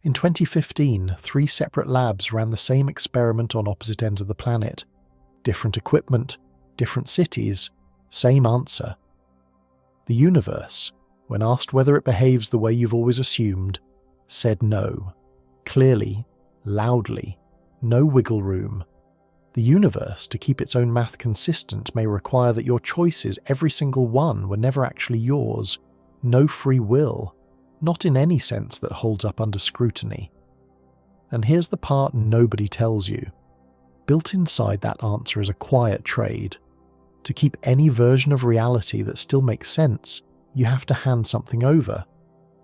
In 2015, 3 separate labs ran the same experiment on opposite ends of the planet. Different equipment, different cities, same answer. The universe, when asked whether it behaves the way you've always assumed, said no. Clearly, loudly, no wiggle room. The universe, to keep its own math consistent, may require that your choices, every single one, were never actually yours. No free will, not in any sense that holds up under scrutiny. And here's the part nobody tells you. Built inside that answer is a quiet trade. To keep any version of reality that still makes sense, you have to hand something over.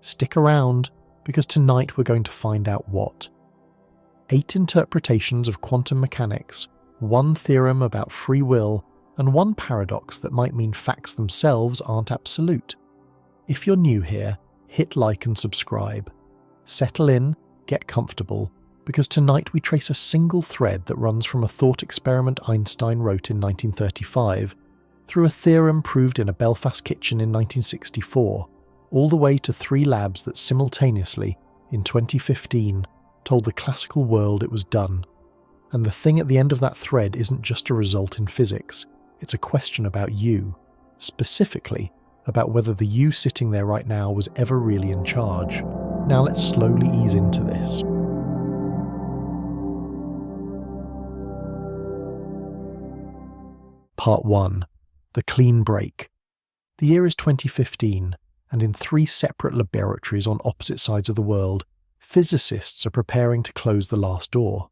Stick around, because tonight we're going to find out what. 8 interpretations of quantum mechanics, 1 theorem about free will, and 1 paradox that might mean facts themselves aren't absolute. If you're new here, hit like and subscribe. Settle in, get comfortable, because tonight we trace a single thread that runs from a thought experiment Einstein wrote in 1935, through a theorem proved in a Belfast kitchen in 1964, all the way to 3 labs that simultaneously, in 2015, told the classical world it was done. And the thing at the end of that thread isn't just a result in physics, it's a question about you, specifically about whether the you sitting there right now was ever really in charge. Now let's slowly ease into this. Part 1. The clean break. The year is 2015, and in 3 separate laboratories on opposite sides of the world, physicists are preparing to close the last door.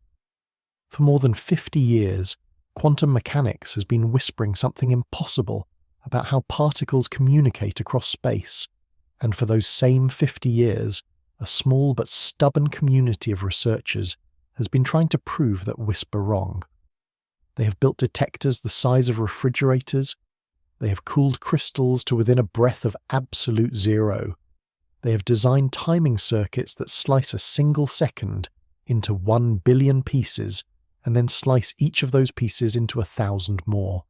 For more than 50 years, quantum mechanics has been whispering something impossible about how particles communicate across space, and for those same 50 years, a small but stubborn community of researchers has been trying to prove that whisper wrong. They have built detectors the size of refrigerators. They have cooled crystals to within a breath of absolute zero. They have designed timing circuits that slice a single second into 1 billion pieces and then slice each of those pieces into 1,000 more.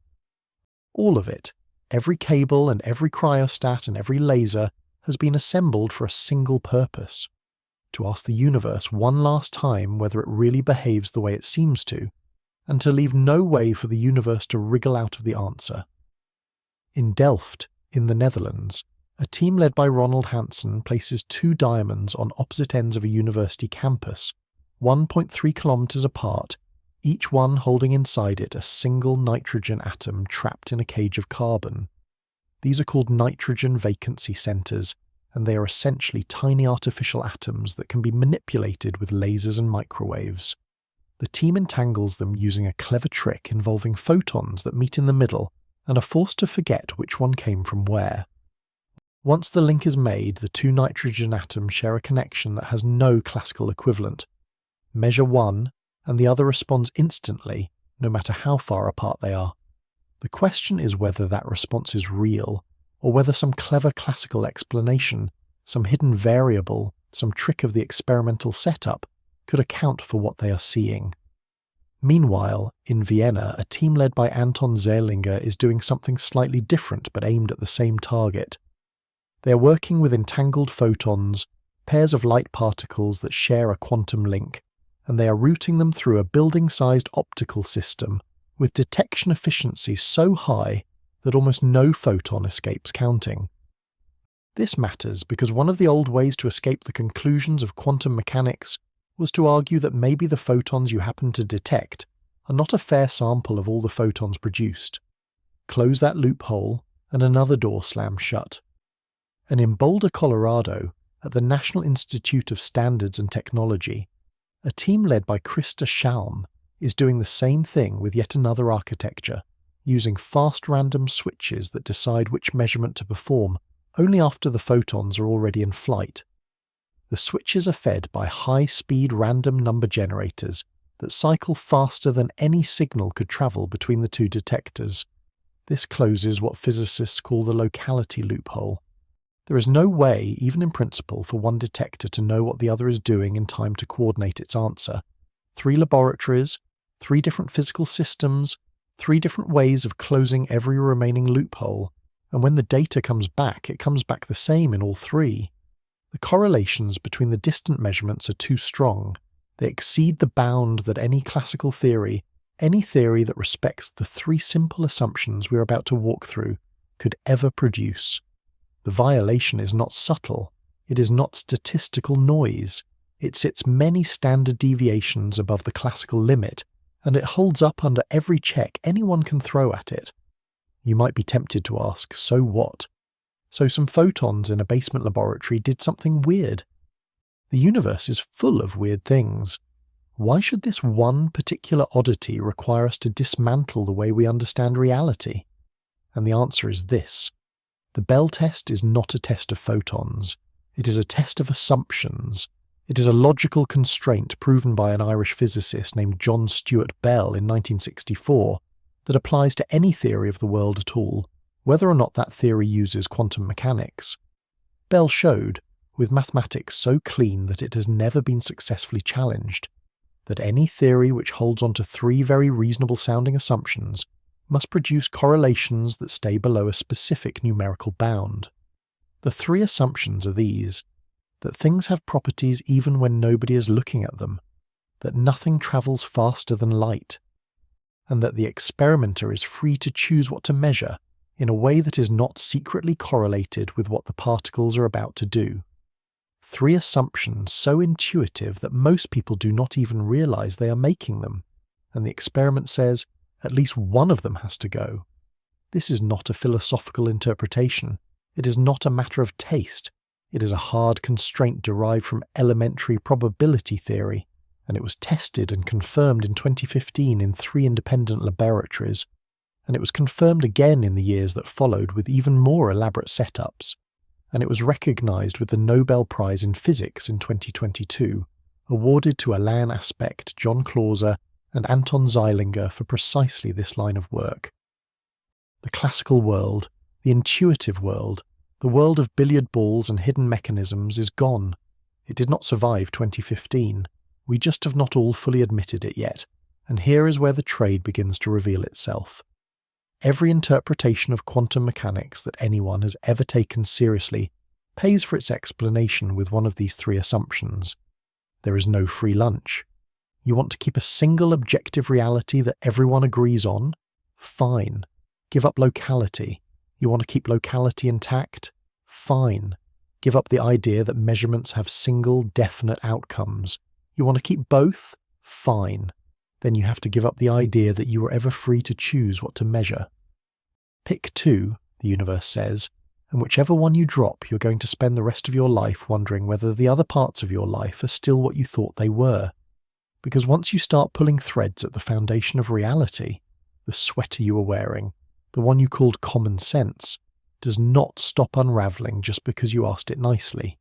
All of it, every cable and every cryostat and every laser, has been assembled for a single purpose: to ask the universe one last time whether it really behaves the way it seems to, and to leave no way for the universe to wriggle out of the answer. In Delft, in the Netherlands, a team led by Ronald Hansen places 2 diamonds on opposite ends of a university campus, 1.3 kilometers apart, each one holding inside it a single nitrogen atom trapped in a cage of carbon. These are called nitrogen vacancy centers, and they are essentially tiny artificial atoms that can be manipulated with lasers and microwaves. The team entangles them using a clever trick involving photons that meet in the middle and are forced to forget which one came from where. Once the link is made, the 2 nitrogen atoms share a connection that has no classical equivalent. Measure one, and the other responds instantly, no matter how far apart they are. The question is whether that response is real, or whether some clever classical explanation, some hidden variable, some trick of the experimental setup, could account for what they are seeing. Meanwhile, in Vienna, a team led by Anton Zeilinger is doing something slightly different but aimed at the same target. They are working with entangled photons, pairs of light particles that share a quantum link, and they are routing them through a building-sized optical system with detection efficiency so high that almost no photon escapes counting. This matters because one of the old ways to escape the conclusions of quantum mechanics was to argue that maybe the photons you happen to detect are not a fair sample of all the photons produced. Close that loophole, and another door slams shut. And in Boulder, Colorado, at the National Institute of Standards and Technology, a team led by Krista Shalm is doing the same thing with yet another architecture, using fast random switches that decide which measurement to perform only after the photons are already in flight. The switches are fed by high-speed random number generators that cycle faster than any signal could travel between the 2 detectors. This closes what physicists call the locality loophole. There is no way, even in principle, for one detector to know what the other is doing in time to coordinate its answer. 3 laboratories, 3 different physical systems, 3 different ways of closing every remaining loophole, and when the data comes back, it comes back the same in all 3. The correlations between the distant measurements are too strong. They exceed the bound that any classical theory, any theory that respects the three simple assumptions we're about to walk through, could ever produce. The violation is not subtle. It is not statistical noise. It sits many standard deviations above the classical limit, and it holds up under every check anyone can throw at it. You might be tempted to ask, so what? So some photons in a basement laboratory did something weird. The universe is full of weird things. Why should this one particular oddity require us to dismantle the way we understand reality? And the answer is this. The Bell test is not a test of photons. It is a test of assumptions. It is a logical constraint proven by an Irish physicist named John Stuart Bell in 1964 that applies to any theory of the world at all, whether or not that theory uses quantum mechanics. Bell showed, with mathematics so clean that it has never been successfully challenged, that any theory which holds on to three very reasonable-sounding assumptions must produce correlations that stay below a specific numerical bound. The three assumptions are these: that things have properties even when nobody is looking at them, that nothing travels faster than light, and that the experimenter is free to choose what to measure in a way that is not secretly correlated with what the particles are about to do. Three assumptions so intuitive that most people do not even realize they are making them, and the experiment says at least one of them has to go. This is not a philosophical interpretation. It is not a matter of taste. It is a hard constraint derived from elementary probability theory, and it was tested and confirmed in 2015 in 3 independent laboratories, and it was confirmed again in the years that followed with even more elaborate setups, and it was recognized with the Nobel Prize in Physics in 2022, awarded to Alain Aspect, John Clauser, and Anton Zeilinger for precisely this line of work. The classical world, the intuitive world, the world of billiard balls and hidden mechanisms is gone. It did not survive 2015. We just have not all fully admitted it yet, and here is where the trade begins to reveal itself. Every interpretation of quantum mechanics that anyone has ever taken seriously pays for its explanation with one of these three assumptions. There is no free lunch. You want to keep a single objective reality that everyone agrees on? Fine. Give up locality. You want to keep locality intact? Fine. Give up the idea that measurements have single, definite outcomes. You want to keep both? Fine. Then you have to give up the idea that you are ever free to choose what to measure. Pick two, the universe says, and whichever one you drop, you're going to spend the rest of your life wondering whether the other parts of your life are still what you thought they were. Because once you start pulling threads at the foundation of reality, the sweater you were wearing, the one you called common sense, does not stop unravelling just because you asked it nicely.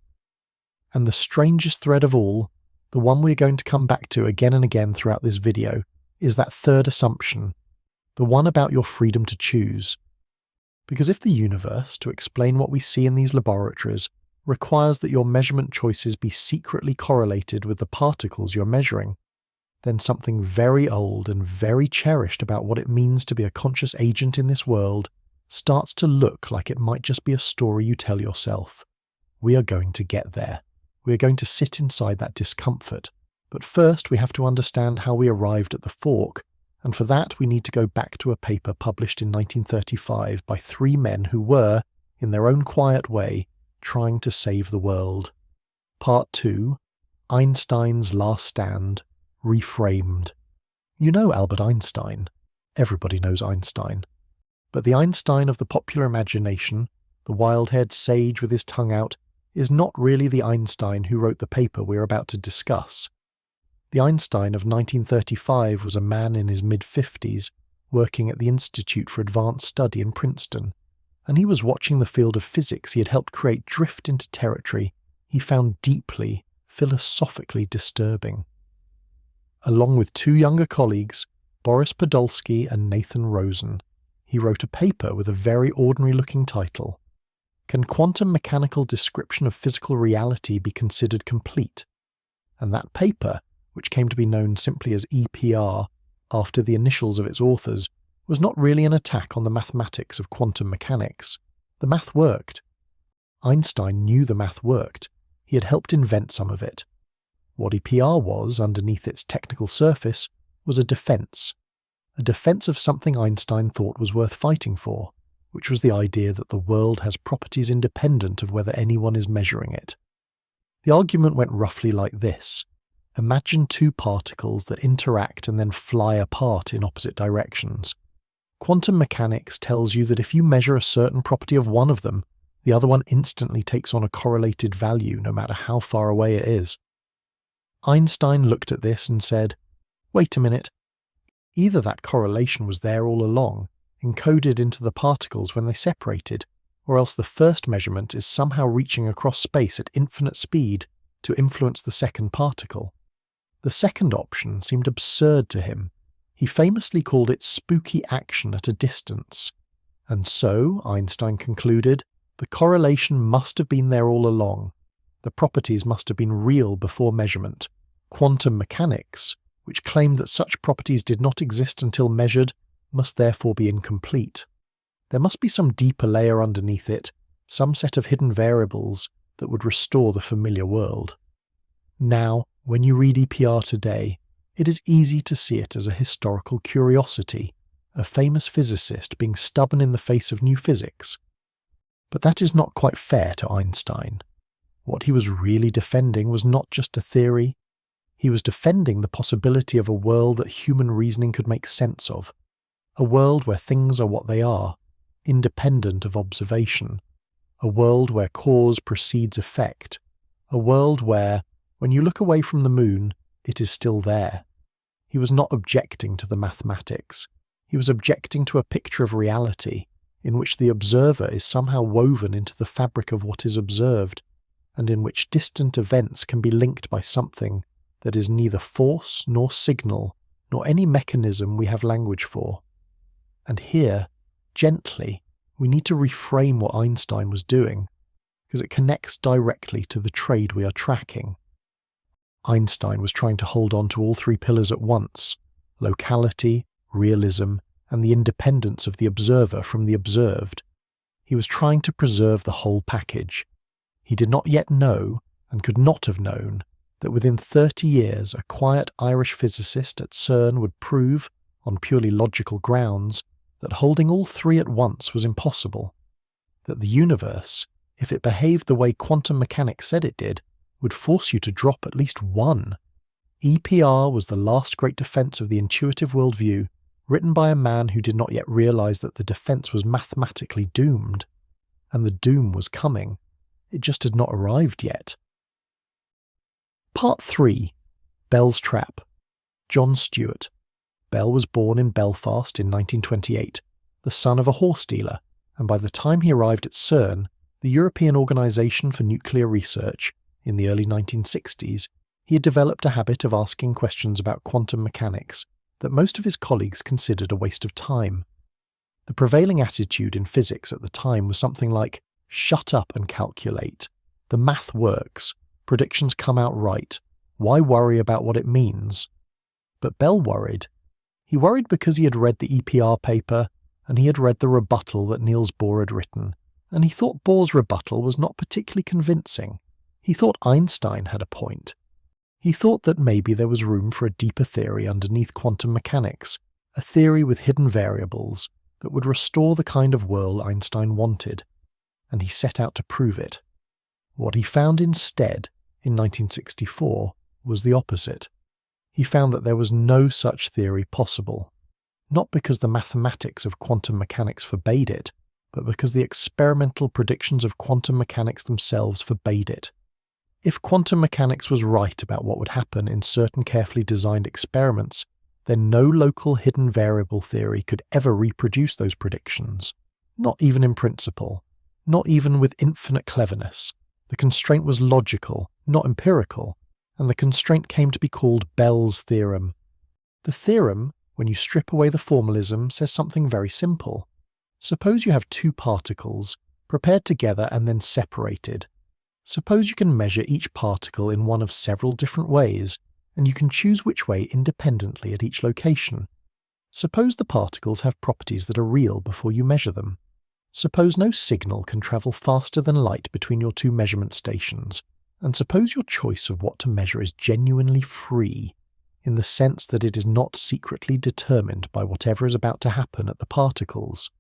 And the strangest thread of all, the one we're going to come back to again and again throughout this video, is that third assumption, the one about your freedom to choose. Because if the universe, to explain what we see in these laboratories, requires that your measurement choices be secretly correlated with the particles you're measuring, then something very old and very cherished about what it means to be a conscious agent in this world starts to look like it might just be a story you tell yourself. We are going to get there. We are going to sit inside that discomfort. But first we have to understand how we arrived at the fork, and for that we need to go back to a paper published in 1935 by 3 men who were, in their own quiet way, trying to save the world. Part 2, Einstein's Last Stand, Reframed. You know Albert Einstein. Everybody knows Einstein. But the Einstein of the popular imagination, the wild-haired sage with his tongue out, is not really the Einstein who wrote the paper we are about to discuss. The Einstein of 1935 was a man in his mid-50s, working at the Institute for Advanced Study in Princeton, and he was watching the field of physics he had helped create drift into territory he found deeply, philosophically disturbing. Along with 2 younger colleagues, Boris Podolsky and Nathan Rosen, he wrote a paper with a very ordinary-looking title, Can Quantum Mechanical Description of Physical Reality be Considered Complete? And that paper, which came to be known simply as EPR, after the initials of its authors, was not really an attack on the mathematics of quantum mechanics. The math worked. Einstein knew the math worked, He had helped invent some of it. What EPR was, underneath its technical surface, was a defense of something Einstein thought was worth fighting for, which was the idea that the world has properties independent of whether anyone is measuring it. The argument went roughly like this. Imagine two particles that interact and then fly apart in opposite directions. Quantum mechanics tells you that if you measure a certain property of one of them, the other one instantly takes on a correlated value no matter how far away it is. Einstein looked at this and said, wait a minute. Either that correlation was there all along, encoded into the particles when they separated, or else the first measurement is somehow reaching across space at infinite speed to influence the second particle. The second option seemed absurd to him. He famously called it spooky action at a distance. And so, Einstein concluded, the correlation must have been there all along. The properties must have been real before measurement. Quantum mechanics, which claimed that such properties did not exist until measured, must therefore be incomplete. There must be some deeper layer underneath it, some set of hidden variables that would restore the familiar world. Now, when you read EPR today, it is easy to see it as a historical curiosity, a famous physicist being stubborn in the face of new physics. But that is not quite fair to Einstein. What he was really defending was not just a theory. He was defending the possibility of a world that human reasoning could make sense of, a world where things are what they are, independent of observation, a world where cause precedes effect, a world where, when you look away from the moon, it is still there. He was not objecting to the mathematics. He was objecting to a picture of reality in which the observer is somehow woven into the fabric of what is observed, and in which distant events can be linked by something that is neither force nor signal nor any mechanism we have language for. And here, gently, we need to reframe what Einstein was doing, because it connects directly to the trade we are tracking. Einstein was trying to hold on to all three pillars at once: locality, realism, and the independence of the observer from the observed. He was trying to preserve the whole package. He did not yet know, and could not have known, that within 30 years a quiet Irish physicist at CERN would prove, on purely logical grounds, that holding all three at once was impossible, that the universe, if it behaved the way quantum mechanics said it did, would force you to drop at least one. EPR was the last great defense of the intuitive worldview, written by a man who did not yet realize that the defense was mathematically doomed. And the doom was coming. It just had not arrived yet. Part 3. Bell's Trap. John Stewart. Bell was born in Belfast in 1928, the son of a horse dealer, and by the time he arrived at CERN, the European Organisation for Nuclear Research, in the early 1960s, he had developed a habit of asking questions about quantum mechanics that most of his colleagues considered a waste of time. The prevailing attitude in physics at the time was something like, shut up and calculate. The math works. Predictions come out right. Why worry about what it means? But Bell worried. He worried because he had read the EPR paper, and he had read the rebuttal that Niels Bohr had written, and he thought Bohr's rebuttal was not particularly convincing. He thought Einstein had a point. He thought that maybe there was room for a deeper theory underneath quantum mechanics, a theory with hidden variables that would restore the kind of world Einstein wanted, and he set out to prove it. What he found instead, in 1964, was the opposite. He found that there was no such theory possible, not because the mathematics of quantum mechanics forbade it, but because the experimental predictions of quantum mechanics themselves forbade it. If quantum mechanics was right about what would happen in certain carefully designed experiments, then no local hidden variable theory could ever reproduce those predictions, not even in principle, not even with infinite cleverness. The constraint was logical, not empirical, and the constraint came to be called Bell's theorem. The theorem, when you strip away the formalism, says something very simple. Suppose you have two particles, prepared together and then separated. Suppose you can measure each particle in one of several different ways, and you can choose which way independently at each location. Suppose the particles have properties that are real before you measure them. Suppose no signal can travel faster than light between your two measurement stations. And suppose your choice of what to measure is genuinely free, in the sense that it is not secretly determined by whatever is about to happen at the particles.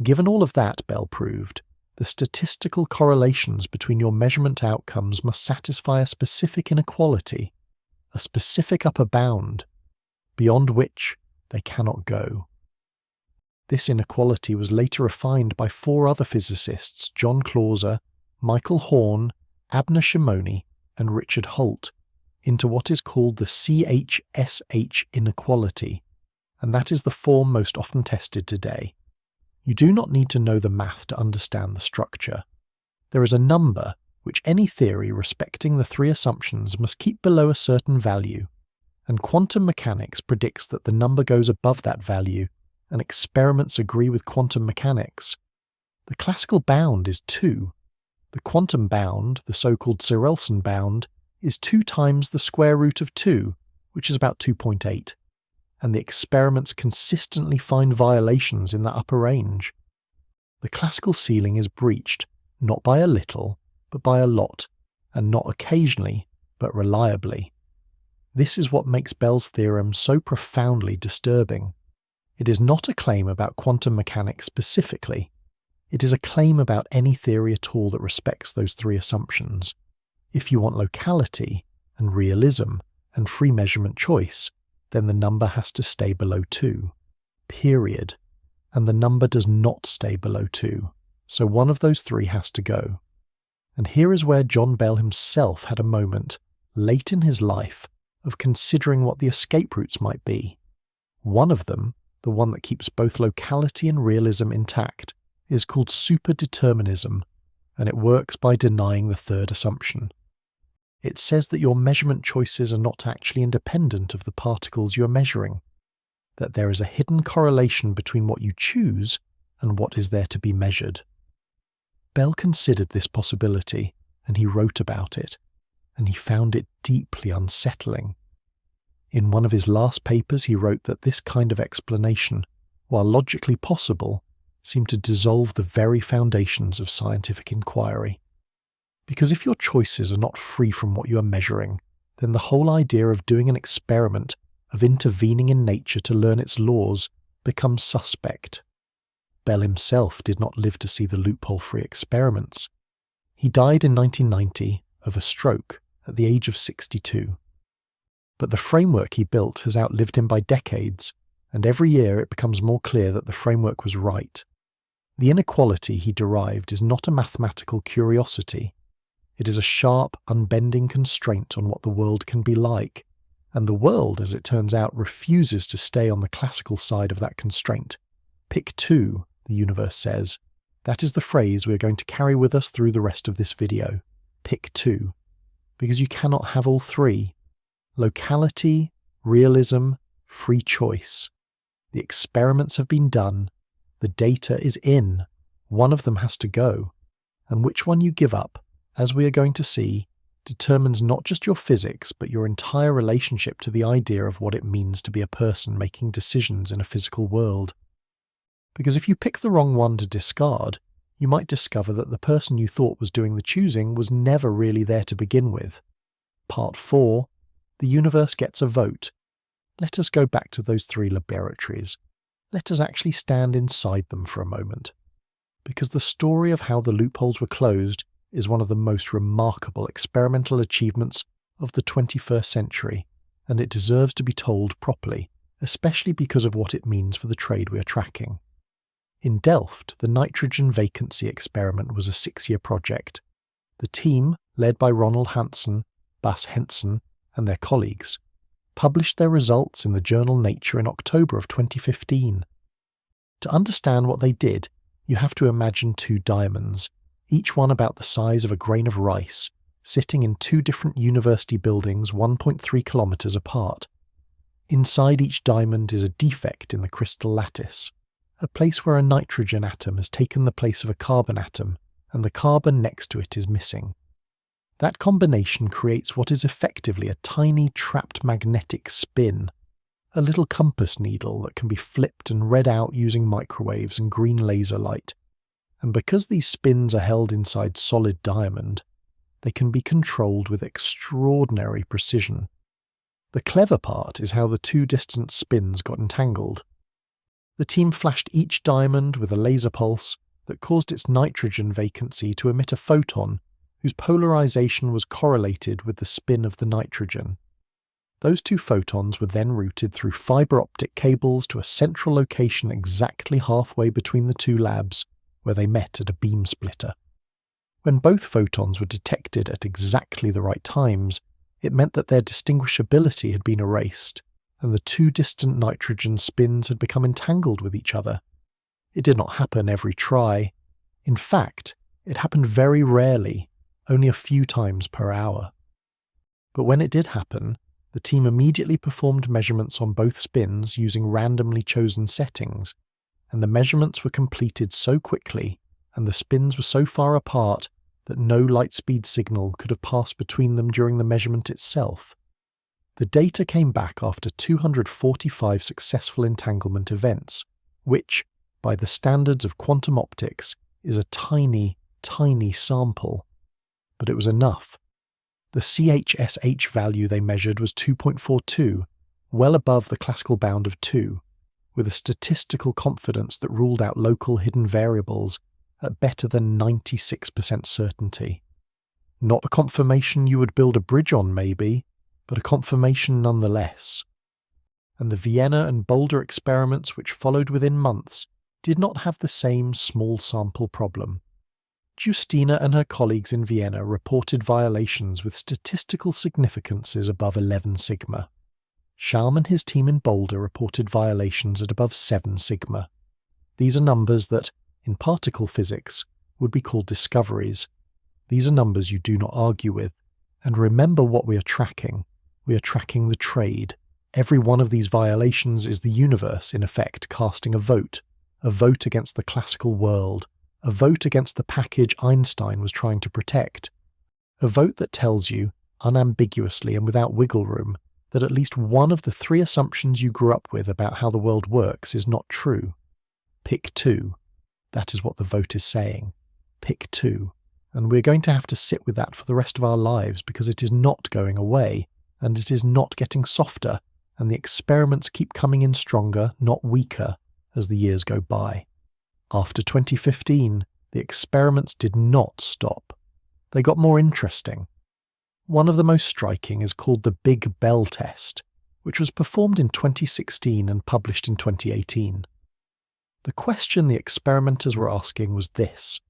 Given all of that, Bell proved, the statistical correlations between your measurement outcomes must satisfy a specific inequality, a specific upper bound, beyond which they cannot go. This inequality was later refined by 4 other physicists, John Clauser, Michael Horn, Abner Shimoni, and Richard Holt, into what is called the CH-SH inequality, and that is the form most often tested today. You do not need to know the math to understand the structure. There is a number which any theory respecting the 3 assumptions must keep below a certain value, and quantum mechanics predicts that the number goes above that value, and experiments agree with quantum mechanics. The classical bound is 2. The quantum bound, the so-called Sirelson bound, is 2 times the square root of 2, which is about 2.8. And the experiments consistently find violations in that upper range. The classical ceiling is breached, not by a little, but by a lot, and not occasionally, but reliably. This is what makes Bell's theorem so profoundly disturbing. It is not a claim about quantum mechanics specifically. It is a claim about any theory at all that respects those 3 assumptions. If you want locality, and realism, and free measurement choice, then the number has to stay below 2. Period. And the number does not stay below 2, so one of those 3 has to go. And here is where John Bell himself had a moment, late in his life, of considering what the escape routes might be. One of them, the one that keeps both locality and realism intact, is called superdeterminism, and it works by denying the 3rd assumption. It says that your measurement choices are not actually independent of the particles you are measuring, that there is a hidden correlation between what you choose and what is there to be measured. Bell considered this possibility, and he wrote about it, and he found it deeply unsettling. In one of his last papers he wrote that this kind of explanation, while logically possible, seemed to dissolve the very foundations of scientific inquiry. Because if your choices are not free from what you are measuring, then the whole idea of doing an experiment, of intervening in nature to learn its laws, becomes suspect. Bell himself did not live to see the loophole-free experiments. He died in 1990 of a stroke at the age of 62. But the framework he built has outlived him by decades, and every year it becomes more clear that the framework was right. The inequality he derived is not a mathematical curiosity. It is a sharp, unbending constraint on what the world can be like, and the world, as it turns out, refuses to stay on the classical side of that constraint. Pick 2, the universe says. That is the phrase we are going to carry with us through the rest of this video. Pick 2. Because you cannot have all 3. Locality, realism, free choice. The experiments have been done. The data is in. One of them has to go. And which one you give up, as we are going to see, determines not just your physics, but your entire relationship to the idea of what it means to be a person making decisions in a physical world. Because if you pick the wrong one to discard, you might discover that the person you thought was doing the choosing was never really there to begin with. Part 4. The universe gets a vote. Let us go back to those 3 laboratories. Let us actually stand inside them for a moment. Because the story of how the loopholes were closed is one of the most remarkable experimental achievements of the 21st century, and it deserves to be told properly, especially because of what it means for the trade we are tracking. In Delft, the nitrogen vacancy experiment was a 6-year project. The team, led by Ronald Hansen, Bas Hensen, and their colleagues, published their results in the journal Nature in October of 2015. To understand what they did, you have to imagine 2 diamonds, each one about the size of a grain of rice, sitting in 2 different university buildings 1.3 kilometers apart. Inside each diamond is a defect in the crystal lattice, a place where a nitrogen atom has taken the place of a carbon atom, and the carbon next to it is missing. That combination creates what is effectively a tiny trapped magnetic spin, a little compass needle that can be flipped and read out using microwaves and green laser light. And because these spins are held inside solid diamond, they can be controlled with extraordinary precision. The clever part is how the two distant spins got entangled. The team flashed each diamond with a laser pulse that caused its nitrogen vacancy to emit a photon whose polarization was correlated with the spin of the nitrogen. Those two photons were then routed through fiber optic cables to a central location exactly halfway between the two labs, where they met at a beam splitter. When both photons were detected at exactly the right times, it meant that their distinguishability had been erased, and the two distant nitrogen spins had become entangled with each other. It did not happen every try. In fact, it happened very rarely, only a few times per hour. But when it did happen, the team immediately performed measurements on both spins using randomly chosen settings, and the measurements were completed so quickly and the spins were so far apart that no light-speed signal could have passed between them during the measurement itself. The data came back after 245 successful entanglement events, which, by the standards of quantum optics, is a tiny, tiny sample. But it was enough. The CHSH value they measured was 2.42, well above the classical bound of 2, with a statistical confidence that ruled out local hidden variables at better than 96% certainty. Not a confirmation you would build a bridge on, maybe, but a confirmation nonetheless. And the Vienna and Boulder experiments which followed within months did not have the same small sample problem. Justina and her colleagues in Vienna reported violations with statistical significances above 11 sigma. Schaum and his team in Boulder reported violations at above 7 sigma. These are numbers that, in particle physics, would be called discoveries. These are numbers you do not argue with. And remember what we are tracking. We are tracking the trade. Every one of these violations is the universe, in effect, casting a vote against the classical world, a vote against the package Einstein was trying to protect, a vote that tells you, unambiguously and without wiggle room, that at least one of the 3 assumptions you grew up with about how the world works is not true. Pick 2. That is what the vote is saying. Pick 2. And we're going to have to sit with that for the rest of our lives because it is not going away, and it is not getting softer, and the experiments keep coming in stronger, not weaker, as the years go by. After 2015, the experiments did not stop. They got more interesting. One of the most striking is called the Big Bell test, which was performed in 2016 and published in 2018. The question the experimenters were asking was this: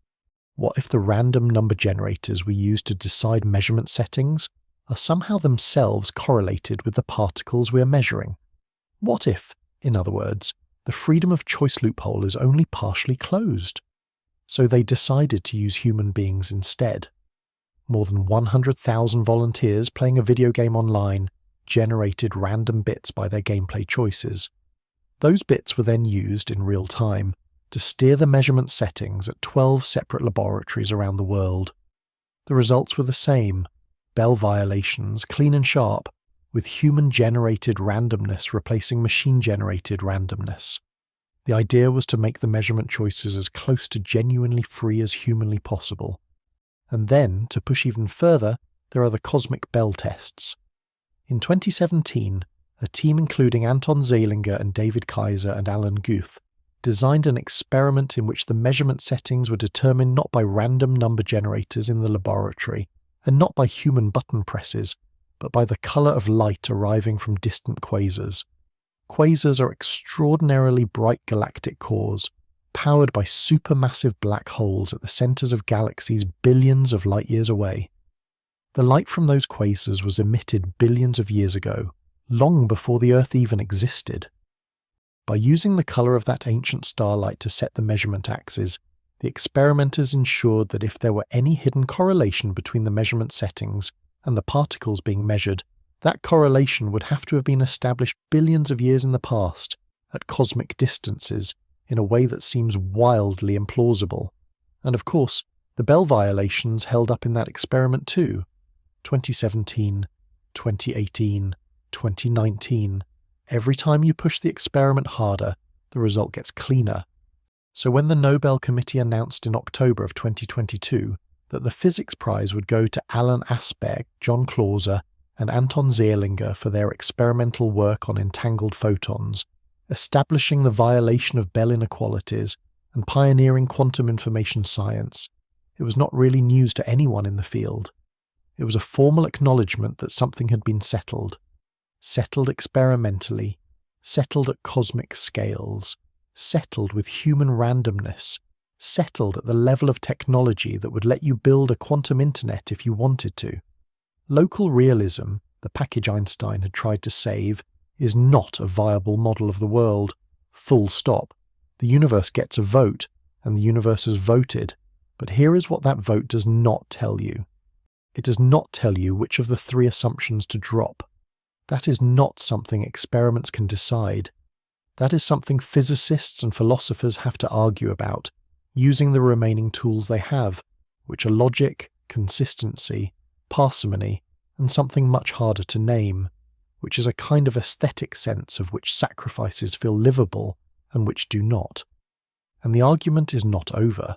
what if the random number generators we use to decide measurement settings are somehow themselves correlated with the particles we are measuring? What if, in other words, the freedom of choice loophole is only partially closed? So they decided to use human beings instead. More than 100,000 volunteers playing a video game online generated random bits by their gameplay choices. Those bits were then used in real time to steer the measurement settings at 12 separate laboratories around the world. The results were the same: Bell violations, clean and sharp, with human-generated randomness replacing machine-generated randomness. The idea was to make the measurement choices as close to genuinely free as humanly possible. And then, to push even further, there are the cosmic Bell tests. In 2017, a team including Anton Zeilinger and David Kaiser and Alan Guth designed an experiment in which the measurement settings were determined not by random number generators in the laboratory, and not by human button presses, but by the colour of light arriving from distant quasars. Quasars are extraordinarily bright galactic cores, powered by supermassive black holes at the centres of galaxies billions of light-years away. The light from those quasars was emitted billions of years ago, long before the Earth even existed. By using the colour of that ancient starlight to set the measurement axes, the experimenters ensured that if there were any hidden correlation between the measurement settings and the particles being measured, that correlation would have to have been established billions of years in the past, at cosmic distances, in a way that seems wildly implausible. And of course, the Bell violations held up in that experiment too. 2017, 2018, 2019. Every time you push the experiment harder, the result gets cleaner. So when the Nobel Committee announced in October of 2022 that the physics prize would go to Alan Aspect, John Clauser, and Anton Zeilinger for their experimental work on entangled photons, establishing the violation of Bell inequalities and pioneering quantum information science, it was not really news to anyone in the field. It was a formal acknowledgement that something had been settled experimentally, settled at cosmic scales, settled with human randomness, settled at the level of technology that would let you build a quantum internet if you wanted to. Local realism, the package Einstein had tried to save, is not a viable model of the world. Full stop. The universe gets a vote, and the universe has voted. But here is what that vote does not tell you. It does not tell you which of the three assumptions to drop. That is not something experiments can decide. That is something physicists and philosophers have to argue about, using the remaining tools they have, which are logic, consistency, parsimony, and something much harder to name, which is a kind of aesthetic sense of which sacrifices feel livable and which do not. And the argument is not over.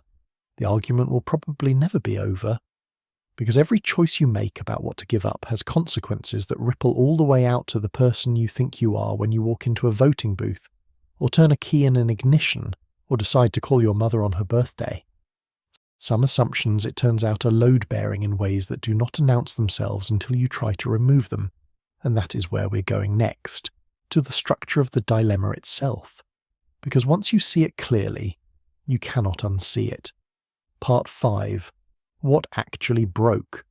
The argument will probably never be over, because every choice you make about what to give up has consequences that ripple all the way out to the person you think you are when you walk into a voting booth, or turn a key in an ignition, or decide to call your mother on her birthday. Some assumptions, it turns out, are load-bearing in ways that do not announce themselves until you try to remove them, and that is where we're going next, to the structure of the dilemma itself. Because once you see it clearly, you cannot unsee it. Part 5. What actually broke?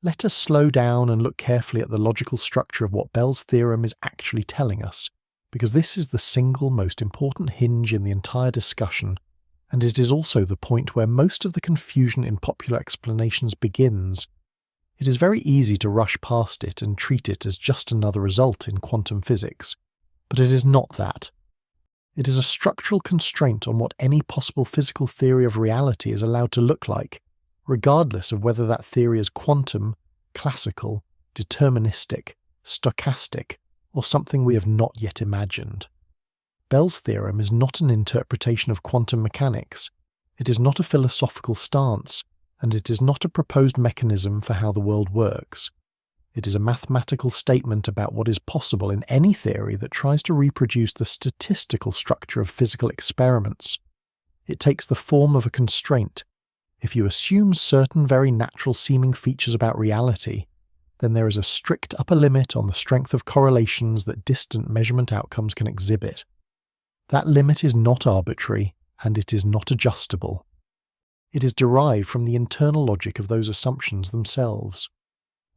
Let us slow down and look carefully at the logical structure of what Bell's theorem is actually telling us, because this is the single most important hinge in the entire discussion, and it is also the point where most of the confusion in popular explanations begins. It is very easy to rush past it and treat it as just another result in quantum physics, but it is not that. It is a structural constraint on what any possible physical theory of reality is allowed to look like, regardless of whether that theory is quantum, classical, deterministic, stochastic, or something we have not yet imagined. Bell's theorem is not an interpretation of quantum mechanics, it is not a philosophical stance, and it is not a proposed mechanism for how the world works. It is a mathematical statement about what is possible in any theory that tries to reproduce the statistical structure of physical experiments. It takes the form of a constraint. If you assume certain very natural-seeming features about reality, then there is a strict upper limit on the strength of correlations that distant measurement outcomes can exhibit. That limit is not arbitrary, and it is not adjustable. It is derived from the internal logic of those assumptions themselves.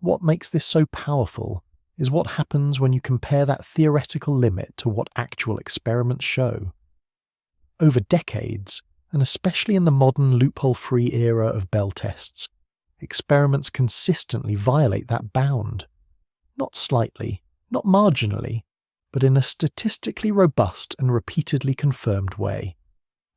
What makes this so powerful is what happens when you compare that theoretical limit to what actual experiments show. Over decades, and especially in the modern loophole-free era of Bell tests, experiments consistently violate that bound. Not slightly, not marginally, but in a statistically robust and repeatedly confirmed way.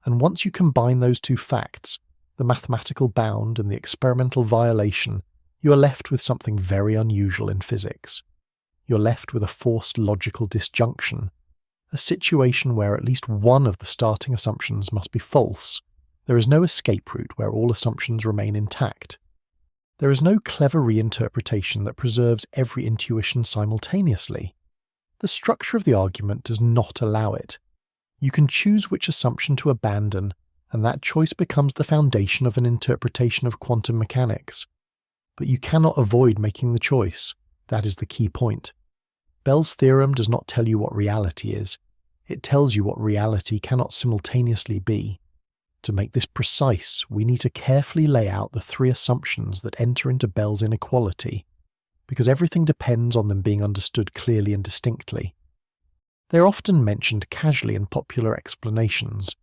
And once you combine those two facts, the mathematical bound and the experimental violation, you are left with something very unusual in physics. You're left with a forced logical disjunction, a situation where at least one of the starting assumptions must be false. There is no escape route where all assumptions remain intact. There is no clever reinterpretation that preserves every intuition simultaneously. The structure of the argument does not allow it. You can choose which assumption to abandon, and that choice becomes the foundation of an interpretation of quantum mechanics. But you cannot avoid making the choice. That is the key point. Bell's theorem does not tell you what reality is. It tells you what reality cannot simultaneously be. To make this precise, we need to carefully lay out the three assumptions that enter into Bell's inequality, because everything depends on them being understood clearly and distinctly. They are often mentioned casually in popular explanations,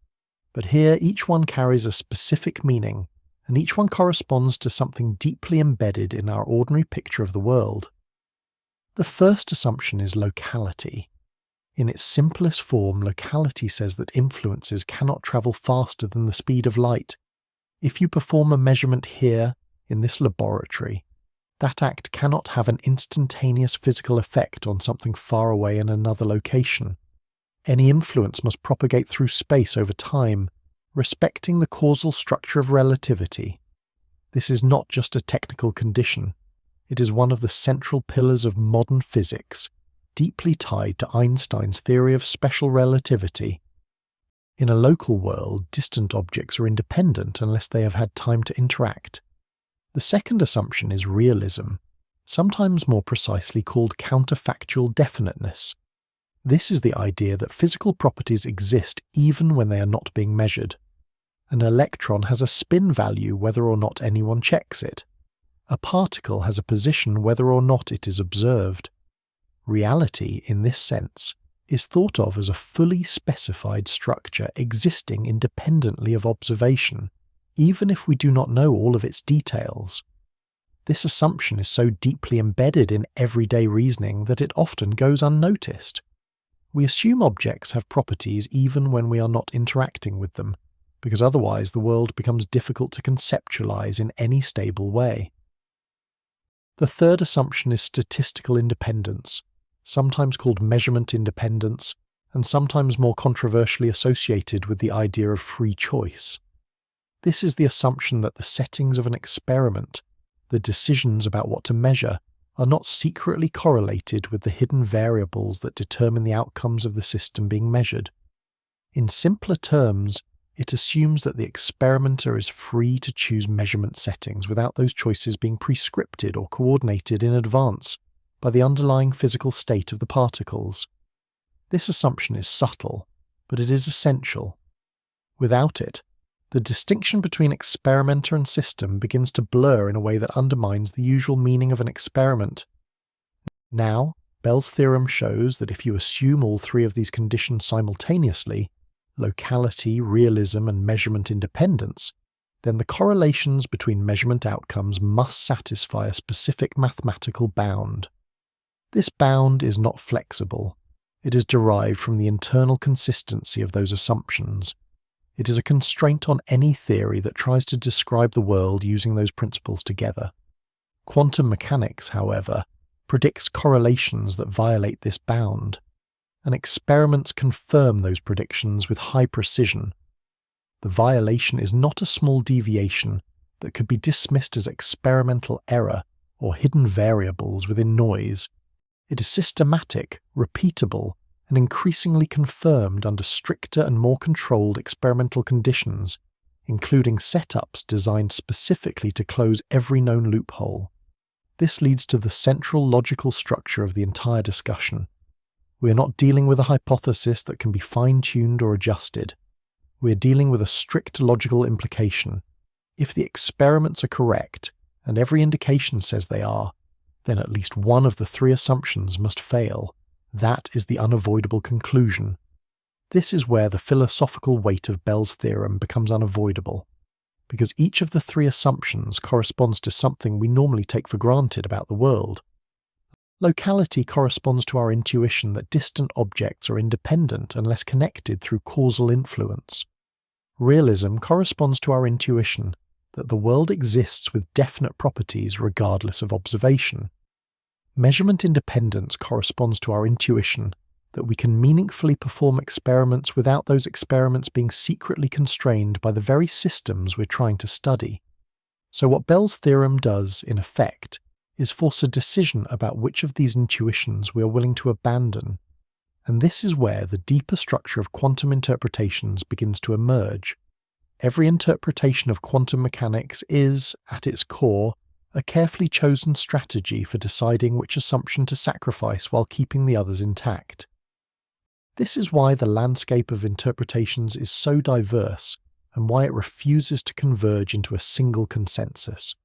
but here each one carries a specific meaning, and each one corresponds to something deeply embedded in our ordinary picture of the world. The first assumption is locality. In its simplest form, locality says that influences cannot travel faster than the speed of light. If you perform a measurement here, in this laboratory, that act cannot have an instantaneous physical effect on something far away in another location. Any influence must propagate through space over time, respecting the causal structure of relativity. This is not just a technical condition. It is one of the central pillars of modern physics, deeply tied to Einstein's theory of special relativity. In a local world, distant objects are independent unless they have had time to interact. The second assumption is realism, sometimes more precisely called counterfactual definiteness. This is the idea that physical properties exist even when they are not being measured. An electron has a spin value whether or not anyone checks it. A particle has a position whether or not it is observed. Reality, in this sense, is thought of as a fully specified structure existing independently of observation, even if we do not know all of its details. This assumption is so deeply embedded in everyday reasoning that it often goes unnoticed. We assume objects have properties even when we are not interacting with them, because otherwise the world becomes difficult to conceptualize in any stable way. The third assumption is statistical independence, sometimes called measurement independence, and sometimes more controversially associated with the idea of free choice. This is the assumption that the settings of an experiment, the decisions about what to measure, are not secretly correlated with the hidden variables that determine the outcomes of the system being measured. In simpler terms, it assumes that the experimenter is free to choose measurement settings without those choices being prescripted or coordinated in advance by the underlying physical state of the particles. This assumption is subtle, but it is essential. Without it, the distinction between experimenter and system begins to blur in a way that undermines the usual meaning of an experiment. Now, Bell's theorem shows that if you assume all three of these conditions simultaneously, locality, realism, and measurement independence, then the correlations between measurement outcomes must satisfy a specific mathematical bound. This bound is not flexible. It is derived from the internal consistency of those assumptions. It is a constraint on any theory that tries to describe the world using those principles together. Quantum mechanics, however, predicts correlations that violate this bound, and experiments confirm those predictions with high precision. The violation is not a small deviation that could be dismissed as experimental error or hidden variables within noise. It is systematic, repeatable, and increasingly confirmed under stricter and more controlled experimental conditions, including setups designed specifically to close every known loophole. This leads to the central logical structure of the entire discussion. We are not dealing with a hypothesis that can be fine-tuned or adjusted. We are dealing with a strict logical implication. If the experiments are correct, and every indication says they are, then at least one of the three assumptions must fail. That is the unavoidable conclusion. This is where the philosophical weight of Bell's theorem becomes unavoidable, because each of the three assumptions corresponds to something we normally take for granted about the world. Locality corresponds to our intuition that distant objects are independent unless connected through causal influence. Realism corresponds to our intuition that the world exists with definite properties regardless of observation. Measurement independence corresponds to our intuition that we can meaningfully perform experiments without those experiments being secretly constrained by the very systems we're trying to study. So what Bell's theorem does, in effect, is force a decision about which of these intuitions we are willing to abandon. And this is where the deeper structure of quantum interpretations begins to emerge. Every interpretation of quantum mechanics is, at its core, a carefully chosen strategy for deciding which assumption to sacrifice while keeping the others intact. This is why the landscape of interpretations is so diverse and why it refuses to converge into a single consensus.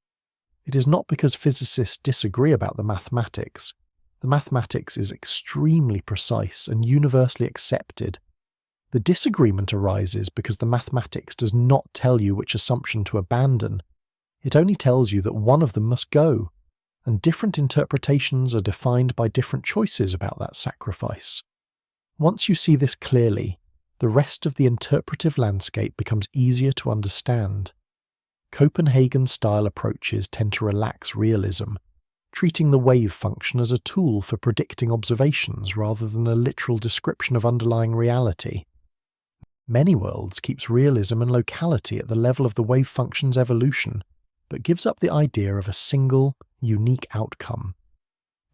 It is not because physicists disagree about the mathematics. The mathematics is extremely precise and universally accepted. The disagreement arises because the mathematics does not tell you which assumption to abandon. It only tells you that one of them must go, and different interpretations are defined by different choices about that sacrifice. Once you see this clearly, the rest of the interpretive landscape becomes easier to understand. Copenhagen-style approaches tend to relax realism, treating the wave function as a tool for predicting observations rather than a literal description of underlying reality. Many worlds keeps realism and locality at the level of the wave function's evolution, but gives up the idea of a single, unique outcome.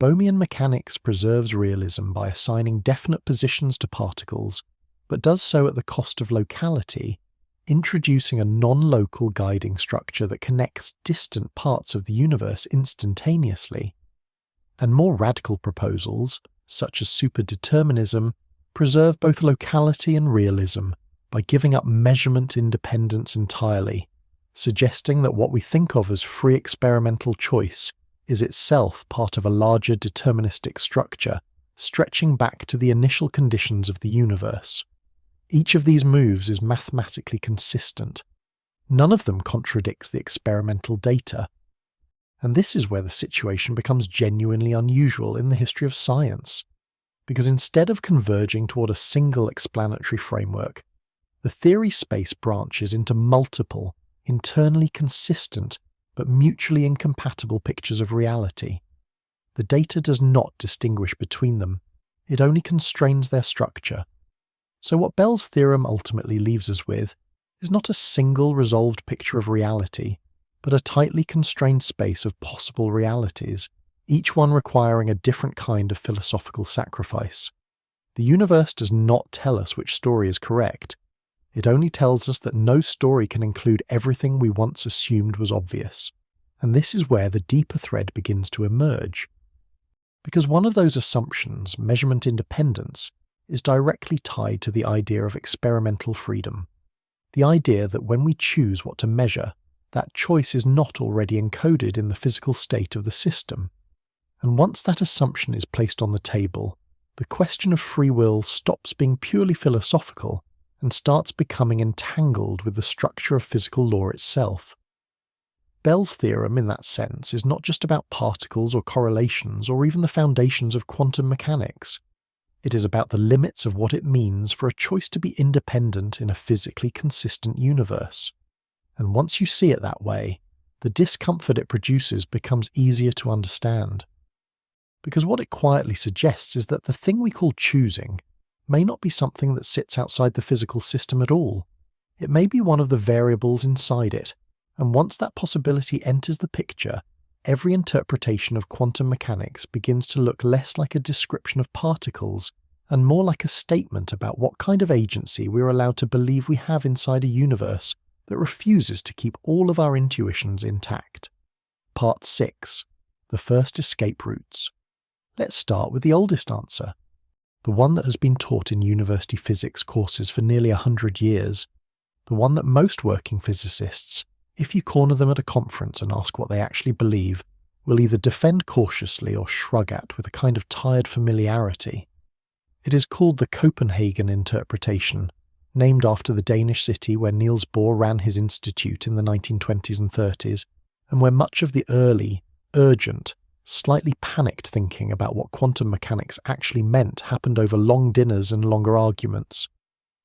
Bohmian mechanics preserves realism by assigning definite positions to particles, but does so at the cost of locality, introducing a non-local guiding structure that connects distant parts of the universe instantaneously. And more radical proposals, such as superdeterminism, preserve both locality and realism by giving up measurement independence entirely, suggesting that what we think of as free experimental choice is itself part of a larger deterministic structure, stretching back to the initial conditions of the universe. Each of these moves is mathematically consistent. None of them contradicts the experimental data. And this is where the situation becomes genuinely unusual in the history of science, because instead of converging toward a single explanatory framework, the theory space branches into multiple, internally consistent, but mutually incompatible pictures of reality. The data does not distinguish between them, it only constrains their structure. So what Bell's theorem ultimately leaves us with is not a single resolved picture of reality, but a tightly constrained space of possible realities, each one requiring a different kind of philosophical sacrifice. The universe does not tell us which story is correct. It only tells us that no story can include everything we once assumed was obvious. And this is where the deeper thread begins to emerge. Because one of those assumptions, measurement independence, is directly tied to the idea of experimental freedom. The idea that when we choose what to measure, that choice is not already encoded in the physical state of the system. And once that assumption is placed on the table, the question of free will stops being purely philosophical and starts becoming entangled with the structure of physical law itself. Bell's theorem, in that sense, is not just about particles or correlations or even the foundations of quantum mechanics. It is about the limits of what it means for a choice to be independent in a physically consistent universe. And once you see it that way, the discomfort it produces becomes easier to understand. Because what it quietly suggests is that the thing we call choosing may not be something that sits outside the physical system at all. It may be one of the variables inside it, and once that possibility enters the picture, every interpretation of quantum mechanics begins to look less like a description of particles and more like a statement about what kind of agency we are allowed to believe we have inside a universe that refuses to keep all of our intuitions intact. Part 6. The first escape routes. Let's start with the oldest answer, the one that has been taught in university physics courses for nearly 100 years, the one that most working physicists, if you corner them at a conference and ask what they actually believe, will either defend cautiously or shrug at with a kind of tired familiarity. It is called the Copenhagen interpretation, named after the Danish city where Niels Bohr ran his institute in the 1920s and 30s, and where much of the early, urgent, slightly panicked thinking about what quantum mechanics actually meant happened over long dinners and longer arguments.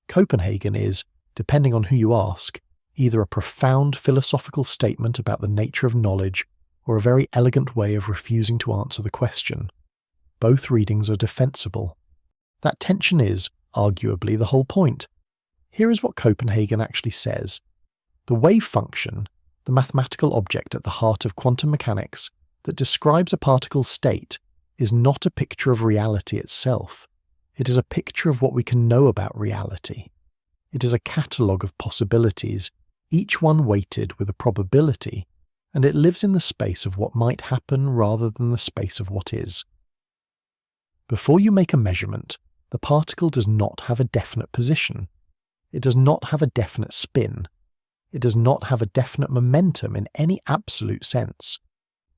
Copenhagen is, depending on who you ask, either a profound philosophical statement about the nature of knowledge or a very elegant way of refusing to answer the question. Both readings are defensible. That tension is, arguably, the whole point. Here is what Copenhagen actually says. The wave function, the mathematical object at the heart of quantum mechanics that describes a particle's state, is not a picture of reality itself. It is a picture of what we can know about reality. It is a catalogue of possibilities, each one weighted with a probability, and it lives in the space of what might happen rather than the space of what is. Before you make a measurement, the particle does not have a definite position. It does not have a definite spin. It does not have a definite momentum in any absolute sense.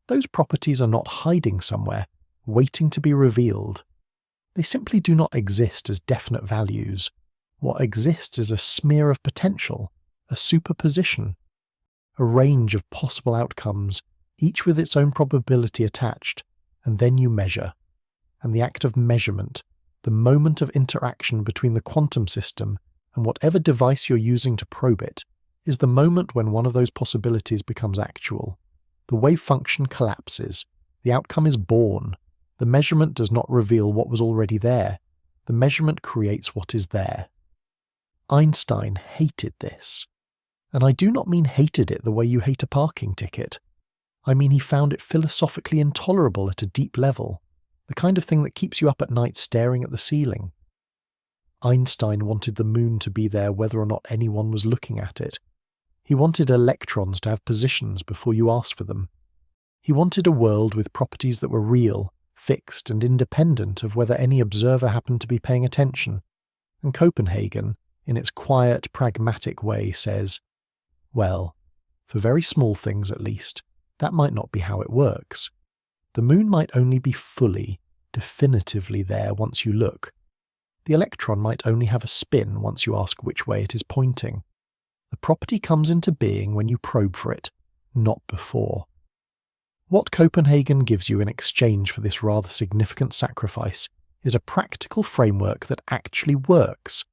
Those properties are not hiding somewhere, waiting to be revealed. They simply do not exist as definite values. What exists is a smear of potential, a superposition, a range of possible outcomes, each with its own probability attached, and then you measure. And the act of measurement, the moment of interaction between the quantum system and whatever device you're using to probe it, is the moment when one of those possibilities becomes actual. The wave function collapses. The outcome is born. The measurement does not reveal what was already there. The measurement creates what is there. Einstein hated this. And I do not mean hated it the way you hate a parking ticket. I mean he found it philosophically intolerable at a deep level, the kind of thing that keeps you up at night staring at the ceiling. Einstein wanted the moon to be there whether or not anyone was looking at it. He wanted electrons to have positions before you asked for them. He wanted a world with properties that were real, fixed, and independent of whether any observer happened to be paying attention. And Copenhagen, in its quiet, pragmatic way, says, well, for very small things at least, that might not be how it works. The moon might only be fully, definitively there once you look. The electron might only have a spin once you ask which way it is pointing. The property comes into being when you probe for it, not before. What Copenhagen gives you in exchange for this rather significant sacrifice is a practical framework that actually works.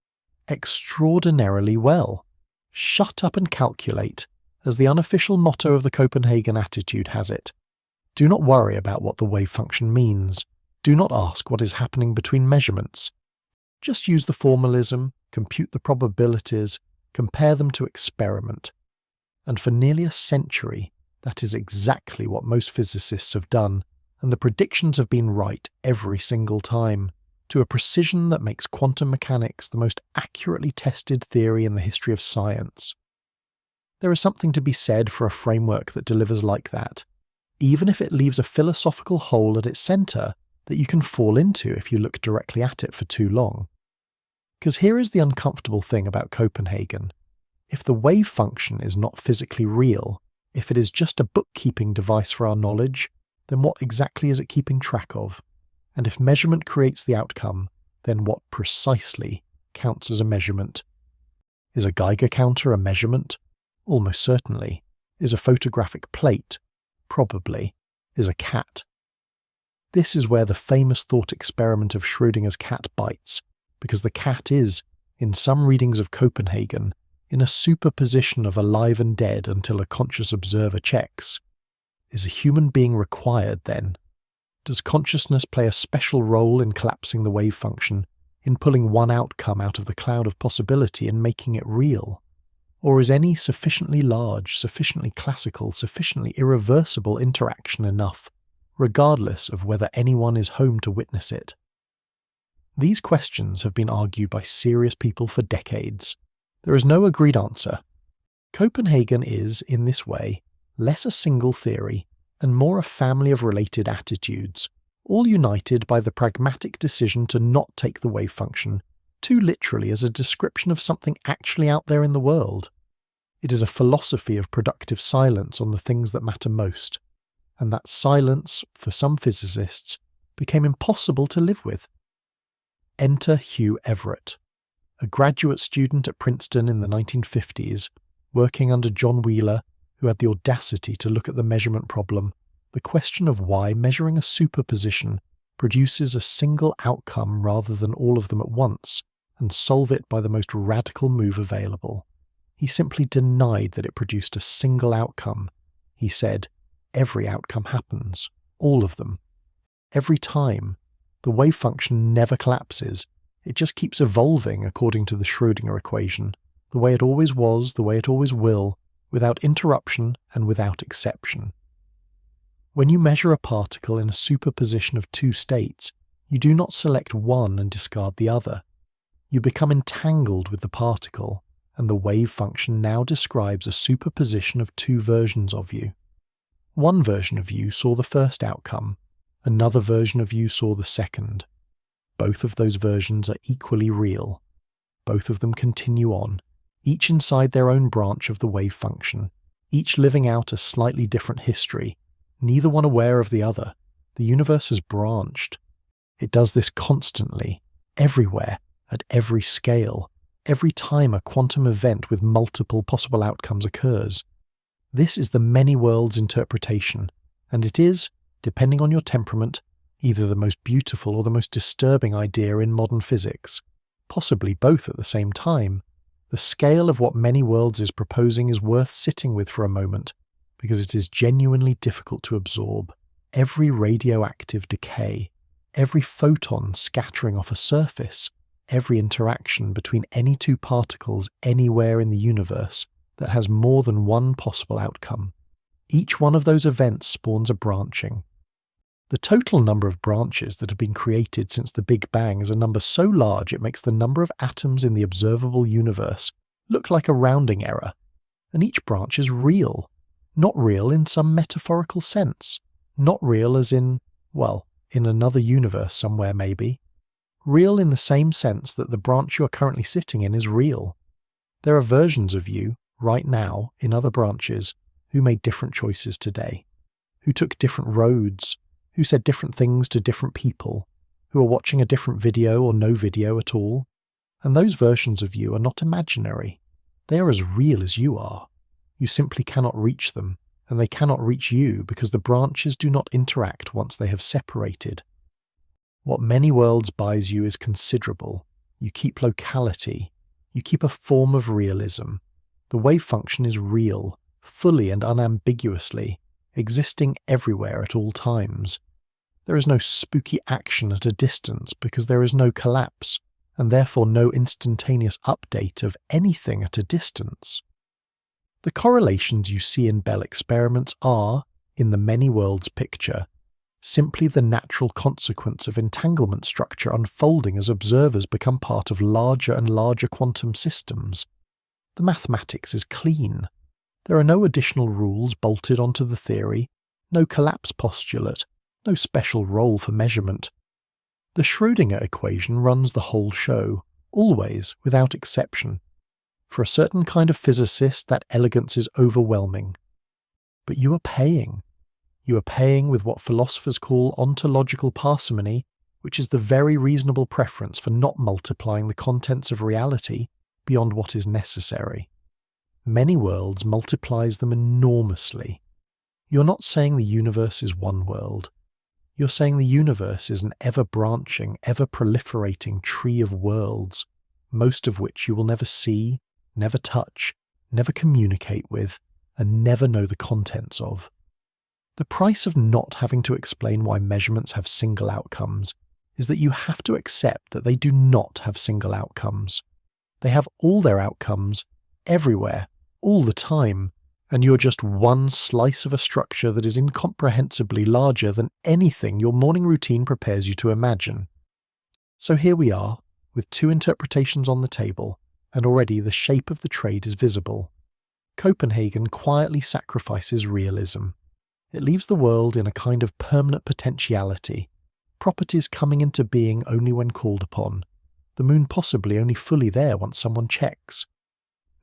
Extraordinarily well. Shut up and calculate, as the unofficial motto of the Copenhagen attitude has it. Do not worry about what the wave function means. Do not ask what is happening between measurements. Just use the formalism, compute the probabilities, compare them to experiment. And for nearly a century, that is exactly what most physicists have done, and the predictions have been right every single time, to a precision that makes quantum mechanics the most accurately tested theory in the history of science. There is something to be said for a framework that delivers like that, even if it leaves a philosophical hole at its centre that you can fall into if you look directly at it for too long. Because here is the uncomfortable thing about Copenhagen. If the wave function is not physically real, if it is just a bookkeeping device for our knowledge, then what exactly is it keeping track of? And if measurement creates the outcome, then what precisely counts as a measurement? Is a Geiger counter a measurement? Almost certainly. Is a photographic plate? Probably. Is a cat? This is where the famous thought experiment of Schrödinger's cat bites, because the cat is, in some readings of Copenhagen, in a superposition of alive and dead until a conscious observer checks. Is a human being required then? Does consciousness play a special role in collapsing the wave function, in pulling one outcome out of the cloud of possibility and making it real? Or is any sufficiently large, sufficiently classical, sufficiently irreversible interaction enough, regardless of whether anyone is home to witness it? These questions have been argued by serious people for decades. There is no agreed answer. Copenhagen is, in this way, less a single theory and more a family of related attitudes, all united by the pragmatic decision to not take the wave function too literally as a description of something actually out there in the world. It is a philosophy of productive silence on the things that matter most, and that silence, for some physicists, became impossible to live with. Enter Hugh Everett, a graduate student at Princeton in the 1950s, working under John Wheeler, who had the audacity to look at the measurement problem, the question of why measuring a superposition produces a single outcome rather than all of them at once, and solve it by the most radical move available. He simply denied that it produced a single outcome. He said, every outcome happens, all of them. Every time, the wave function never collapses, it just keeps evolving according to the Schrödinger equation, the way it always was, the way it always will, without interruption and without exception. When you measure a particle in a superposition of two states, you do not select one and discard the other. You become entangled with the particle, and the wave function now describes a superposition of two versions of you. One version of you saw the first outcome, another version of you saw the second. Both of those versions are equally real. Both of them continue on, each inside their own branch of the wave function, each living out a slightly different history, neither one aware of the other. The universe has branched. It does this constantly, everywhere, at every scale, every time a quantum event with multiple possible outcomes occurs. This is the many worlds interpretation, and it is, depending on your temperament, either the most beautiful or the most disturbing idea in modern physics, possibly both at the same time. The scale of what many worlds is proposing is worth sitting with for a moment, because it is genuinely difficult to absorb. Every radioactive decay, every photon scattering off a surface, every interaction between any two particles anywhere in the universe that has more than one possible outcome. Each one of those events spawns a branching. The total number of branches that have been created since the Big Bang is a number so large it makes the number of atoms in the observable universe look like a rounding error, and each branch is real. Not real in some metaphorical sense. Not real as in, well, in another universe somewhere maybe. Real in the same sense that the branch you are currently sitting in is real. There are versions of you, right now, in other branches, who made different choices today, who took different roads, who said different things to different people, who are watching a different video or no video at all. And those versions of you are not imaginary. They are as real as you are. You simply cannot reach them, and they cannot reach you because the branches do not interact once they have separated. What many worlds buys you is considerable. You keep locality. You keep a form of realism. The wave function is real, fully and unambiguously, existing everywhere at all times. There is no spooky action at a distance because there is no collapse, and therefore no instantaneous update of anything at a distance. The correlations you see in Bell experiments are, in the many worlds picture, simply the natural consequence of entanglement structure unfolding as observers become part of larger and larger quantum systems. The mathematics is clean. There are no additional rules bolted onto the theory, no collapse postulate, no special role for measurement. The Schrödinger equation runs the whole show, always, without exception. For a certain kind of physicist, that elegance is overwhelming. But you are paying. You are paying with what philosophers call ontological parsimony, which is the very reasonable preference for not multiplying the contents of reality beyond what is necessary. Many worlds multiplies them enormously. You're not saying the universe is one world. You're saying the universe is an ever-branching, ever-proliferating tree of worlds, most of which you will never see, never touch, never communicate with, and never know the contents of. The price of not having to explain why measurements have single outcomes is that you have to accept that they do not have single outcomes. They have all their outcomes, everywhere, all the time, and you're just one slice of a structure that is incomprehensibly larger than anything your morning routine prepares you to imagine. So here we are, with two interpretations on the table, and already the shape of the trade is visible. Copenhagen quietly sacrifices realism. It leaves the world in a kind of permanent potentiality, properties coming into being only when called upon, the moon possibly only fully there once someone checks.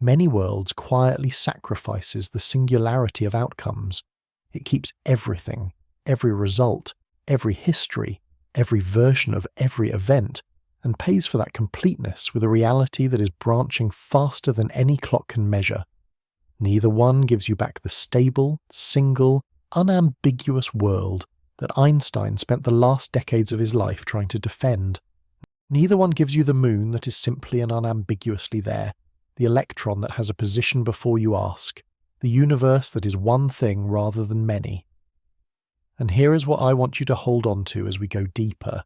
Many worlds quietly sacrifices the singularity of outcomes. It keeps everything, every result, every history, every version of every event, and pays for that completeness with a reality that is branching faster than any clock can measure. Neither one gives you back the stable, single, unambiguous world that Einstein spent the last decades of his life trying to defend. Neither one gives you the moon that is simply and unambiguously there, the electron that has a position before you ask, the universe that is one thing rather than many. And here is what I want you to hold on to as we go deeper.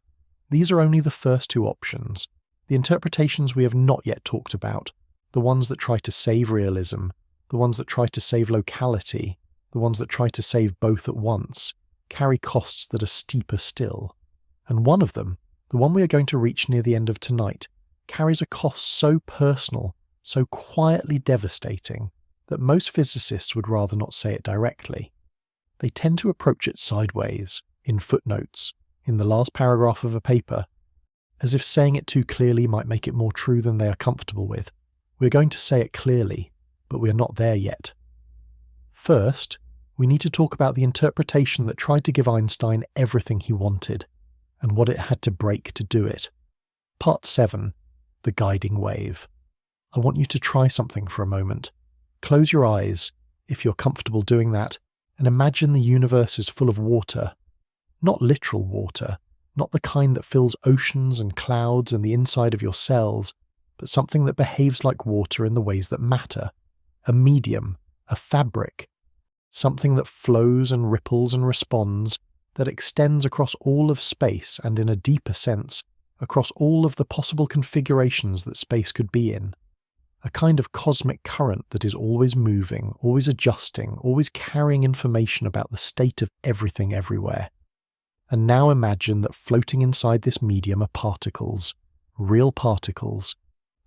These are only the first two options, the interpretations we have not yet talked about, the ones that try to save realism, the ones that try to save locality, the ones that try to save both at once, carry costs that are steeper still. And one of them, the one we are going to reach near the end of tonight, carries a cost so personal, so quietly devastating, that most physicists would rather not say it directly. They tend to approach it sideways, in footnotes, in the last paragraph of a paper, as if saying it too clearly might make it more true than they are comfortable with. We're going to say it clearly, but we are not there yet. First, we need to talk about the interpretation that tried to give Einstein everything he wanted, and what it had to break to do it. Part 7. The Guiding Wave. I want you to try something for a moment. Close your eyes, if you're comfortable doing that, and imagine the universe is full of water. Not literal water, not the kind that fills oceans and clouds and the inside of your cells, but something that behaves like water in the ways that matter. A medium, a fabric, something that flows and ripples and responds, that extends across all of space and, in a deeper sense, across all of the possible configurations that space could be in. a kind of cosmic current that is always moving, always adjusting, always carrying information about the state of everything everywhere. And now imagine that floating inside this medium are particles, real particles,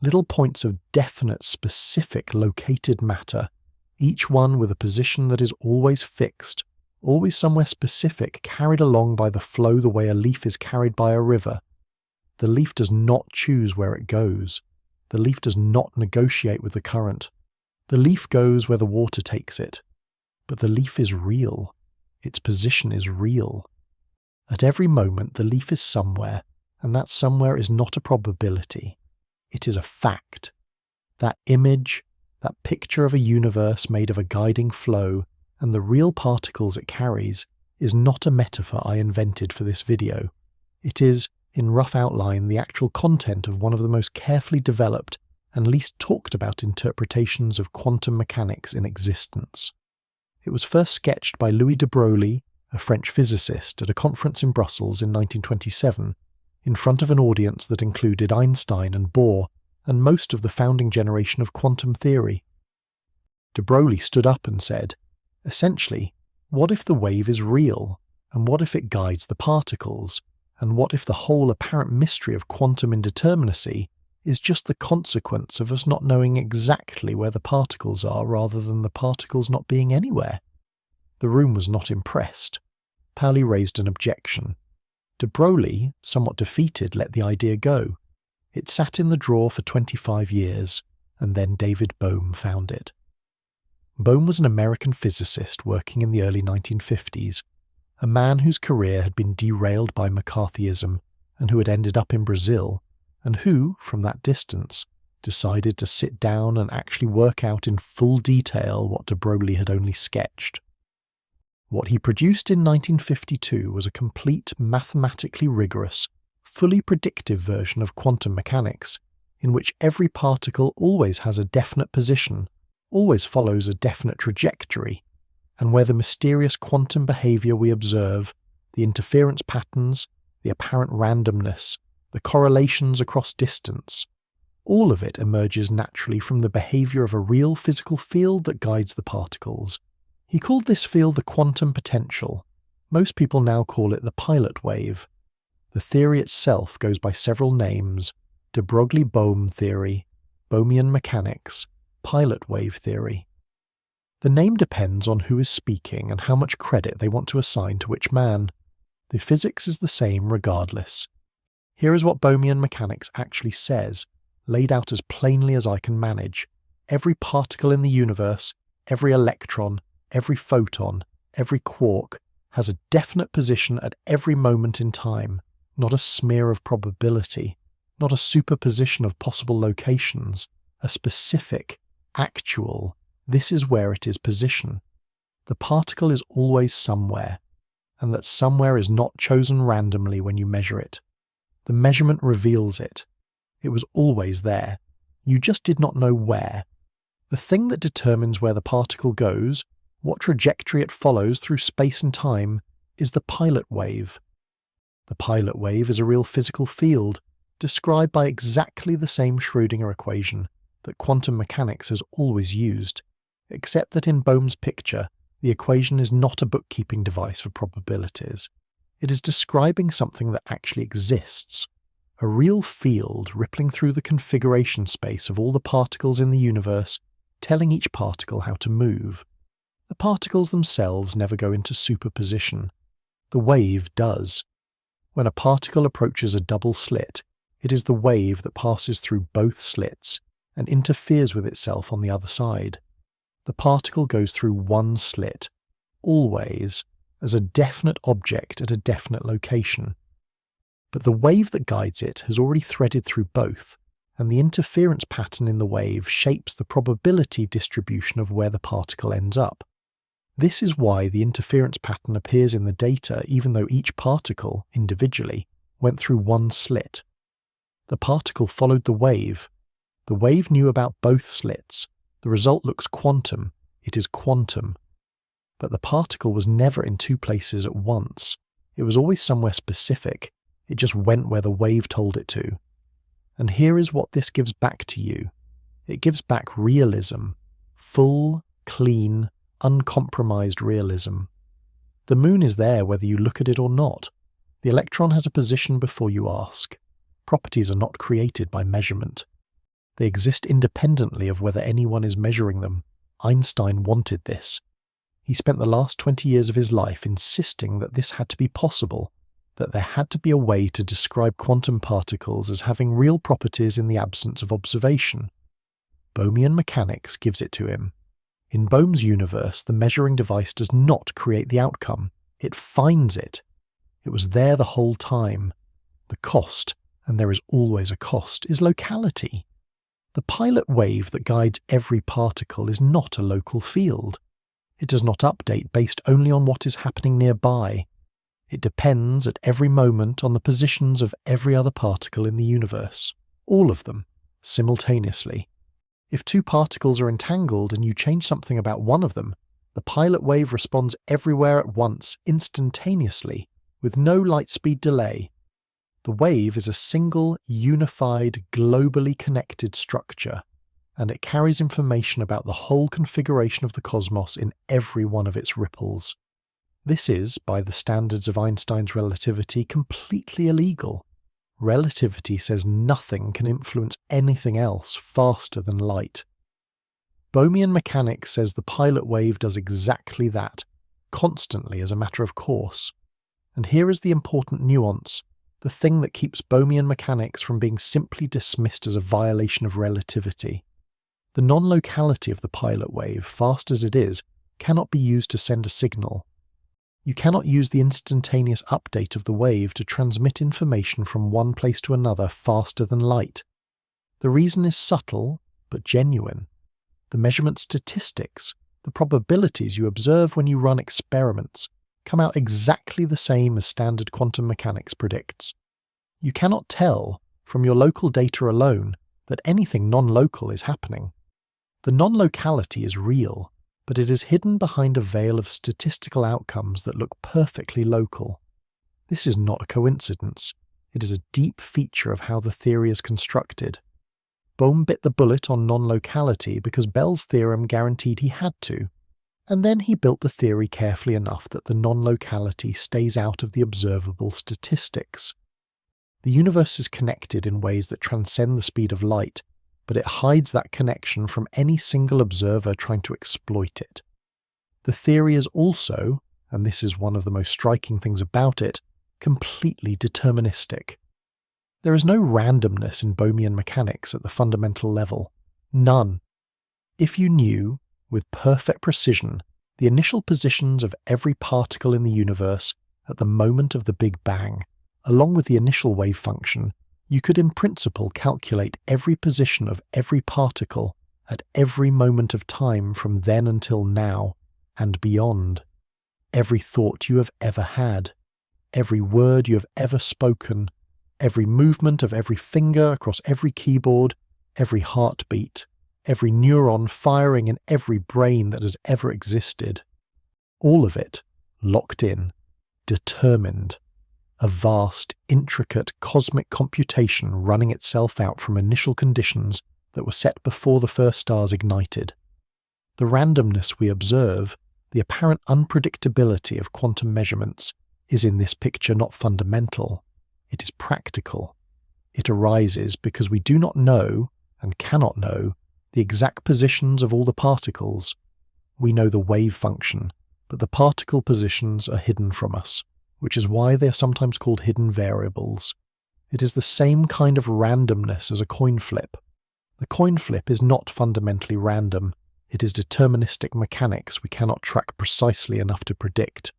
little points of definite, specific, located matter, each one with a position that is always fixed, always somewhere specific, carried along by the flow the way a leaf is carried by a river. The leaf does not choose where it goes. The leaf does not negotiate with the current. The leaf goes where the water takes it. But the leaf is real. Its position is real. At every moment, the leaf is somewhere, and that somewhere is not a probability. It is a fact. That image, that picture of a universe made of a guiding flow, and the real particles it carries, is not a metaphor I invented for this video. It is, in rough outline, the actual content of one of the most carefully developed and least talked about interpretations of quantum mechanics in existence. It was first sketched by Louis de Broglie, a French physicist, at a conference in Brussels in 1927, in front of an audience that included Einstein and Bohr and most of the founding generation of quantum theory. De Broglie stood up and said, essentially, what if the wave is real, and what if it guides the particles, and what if the whole apparent mystery of quantum indeterminacy is just the consequence of us not knowing exactly where the particles are rather than the particles not being anywhere? The room was not impressed. Pauli raised an objection. De Broglie, somewhat defeated, let the idea go. It sat in the drawer for 25 years, and then David Bohm found it. Bohm was an American physicist working in the early 1950s, a man whose career had been derailed by McCarthyism and who had ended up in Brazil, and who, from that distance, decided to sit down and actually work out in full detail what de Broglie had only sketched. What he produced in 1952 was a complete, mathematically rigorous, fully predictive version of quantum mechanics, in which every particle always has a definite position, always follows a definite trajectory, and where the mysterious quantum behavior we observe, the interference patterns, the apparent randomness, the correlations across distance, all of it emerges naturally from the behavior of a real physical field that guides the particles. He called this field the quantum potential. Most people now call it the pilot wave. The theory itself goes by several names: de Broglie-Bohm theory, Bohmian mechanics, pilot wave theory. The name depends on who is speaking and how much credit they want to assign to which man. The physics is the same regardless. Here is what Bohmian mechanics actually says, laid out as plainly as I can manage. Every particle in the universe, every electron, every photon, every quark, has a definite position at every moment in time, not a smear of probability, not a superposition of possible locations, a specific, actual, this is where it is position. The particle is always somewhere, and that somewhere is not chosen randomly when you measure it. The measurement reveals it. It was always there. You just did not know where. The thing that determines where the particle goes, what trajectory it follows through space and time, is the pilot wave. The pilot wave is a real physical field, described by exactly the same Schrödinger equation that quantum mechanics has always used, except that in Bohm's picture, the equation is not a bookkeeping device for probabilities. It is describing something that actually exists, a real field rippling through the configuration space of all the particles in the universe, telling each particle how to move. The particles themselves never go into superposition. The wave does. When a particle approaches a double slit, it is the wave that passes through both slits and interferes with itself on the other side. The particle goes through one slit, always, as a definite object at a definite location. But the wave that guides it has already threaded through both, and the interference pattern in the wave shapes the probability distribution of where the particle ends up. This is why the interference pattern appears in the data even though each particle, individually, went through one slit. The particle followed the wave. The wave knew about both slits. The result looks quantum. It is quantum. But the particle was never in two places at once. It was always somewhere specific. It just went where the wave told it to. And here is what this gives back to you. It gives back realism, full, clean, uncompromised realism. The moon is there whether you look at it or not. The electron has a position before you ask. Properties are not created by measurement. They exist independently of whether anyone is measuring them. Einstein wanted this. He spent the last 20 years of his life insisting that this had to be possible, that there had to be a way to describe quantum particles as having real properties in the absence of observation. Bohmian mechanics gives it to him. In Bohm's universe, the measuring device does not create the outcome. It finds it. It was there the whole time. The cost, and there is always a cost, is locality. The pilot wave that guides every particle is not a local field. It does not update based only on what is happening nearby. It depends at every moment on the positions of every other particle in the universe, all of them, simultaneously. If two particles are entangled and you change something about one of them, the pilot wave responds everywhere at once, instantaneously, with no light speed delay. The wave is a single, unified, globally connected structure, and it carries information about the whole configuration of the cosmos in every one of its ripples. This is, by the standards of Einstein's relativity, completely illegal. Relativity says nothing can influence anything else faster than light. Bohmian mechanics says the pilot wave does exactly that, constantly as a matter of course. And here is the important nuance, the thing that keeps Bohmian mechanics from being simply dismissed as a violation of relativity. The non-locality of the pilot wave, fast as it is, cannot be used to send a signal. You cannot use the instantaneous update of the wave to transmit information from one place to another faster than light. The reason is subtle, but genuine. The measurement statistics, the probabilities you observe when you run experiments, come out exactly the same as standard quantum mechanics predicts. You cannot tell, from your local data alone, that anything non-local is happening. The non-locality is real, but it is hidden behind a veil of statistical outcomes that look perfectly local. This is not a coincidence. It is a deep feature of how the theory is constructed. Bohm bit the bullet on non-locality because Bell's theorem guaranteed he had to, and then he built the theory carefully enough that the non-locality stays out of the observable statistics. The universe is connected in ways that transcend the speed of light, but it hides that connection from any single observer trying to exploit it. The theory is also, and this is one of the most striking things about it, completely deterministic. There is no randomness in Bohmian mechanics at the fundamental level. None. If you knew, with perfect precision, the initial positions of every particle in the universe at the moment of the Big Bang, along with the initial wave function, you could in principle calculate every position of every particle at every moment of time from then until now, and beyond. Every thought you have ever had, every word you have ever spoken, every movement of every finger across every keyboard, every heartbeat, every neuron firing in every brain that has ever existed. All of it locked in, determined. A vast, intricate cosmic computation running itself out from initial conditions that were set before the first stars ignited. The randomness we observe, the apparent unpredictability of quantum measurements, is in this picture not fundamental. It is practical. It arises because we do not know, and cannot know, the exact positions of all the particles. We know the wave function, but the particle positions are hidden from us, which is why they are sometimes called hidden variables. It is the same kind of randomness as a coin flip. The coin flip is not fundamentally random. It is deterministic mechanics we cannot track precisely enough to predict.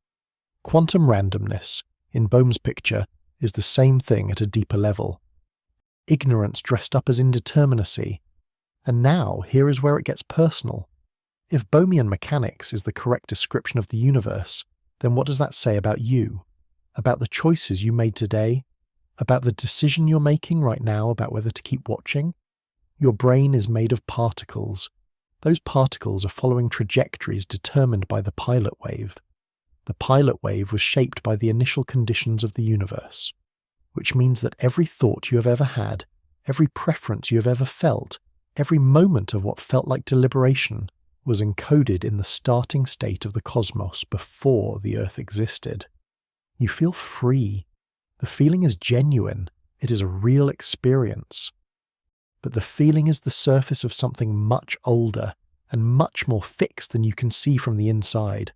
Quantum randomness, in Bohm's picture, is the same thing at a deeper level. Ignorance dressed up as indeterminacy. And now, here is where it gets personal. If Bohmian mechanics is the correct description of the universe, then what does that say about you? About the choices you made today? About the decision you're making right now about whether to keep watching? Your brain is made of particles. Those particles are following trajectories determined by the pilot wave. The pilot wave was shaped by the initial conditions of the universe, which means that every thought you have ever had, every preference you have ever felt, Every moment of what felt like deliberation was encoded in the starting state of the cosmos before the Earth existed. You feel free. The feeling is genuine. It is a real experience. But the feeling is the surface of something much older and much more fixed than you can see from the inside.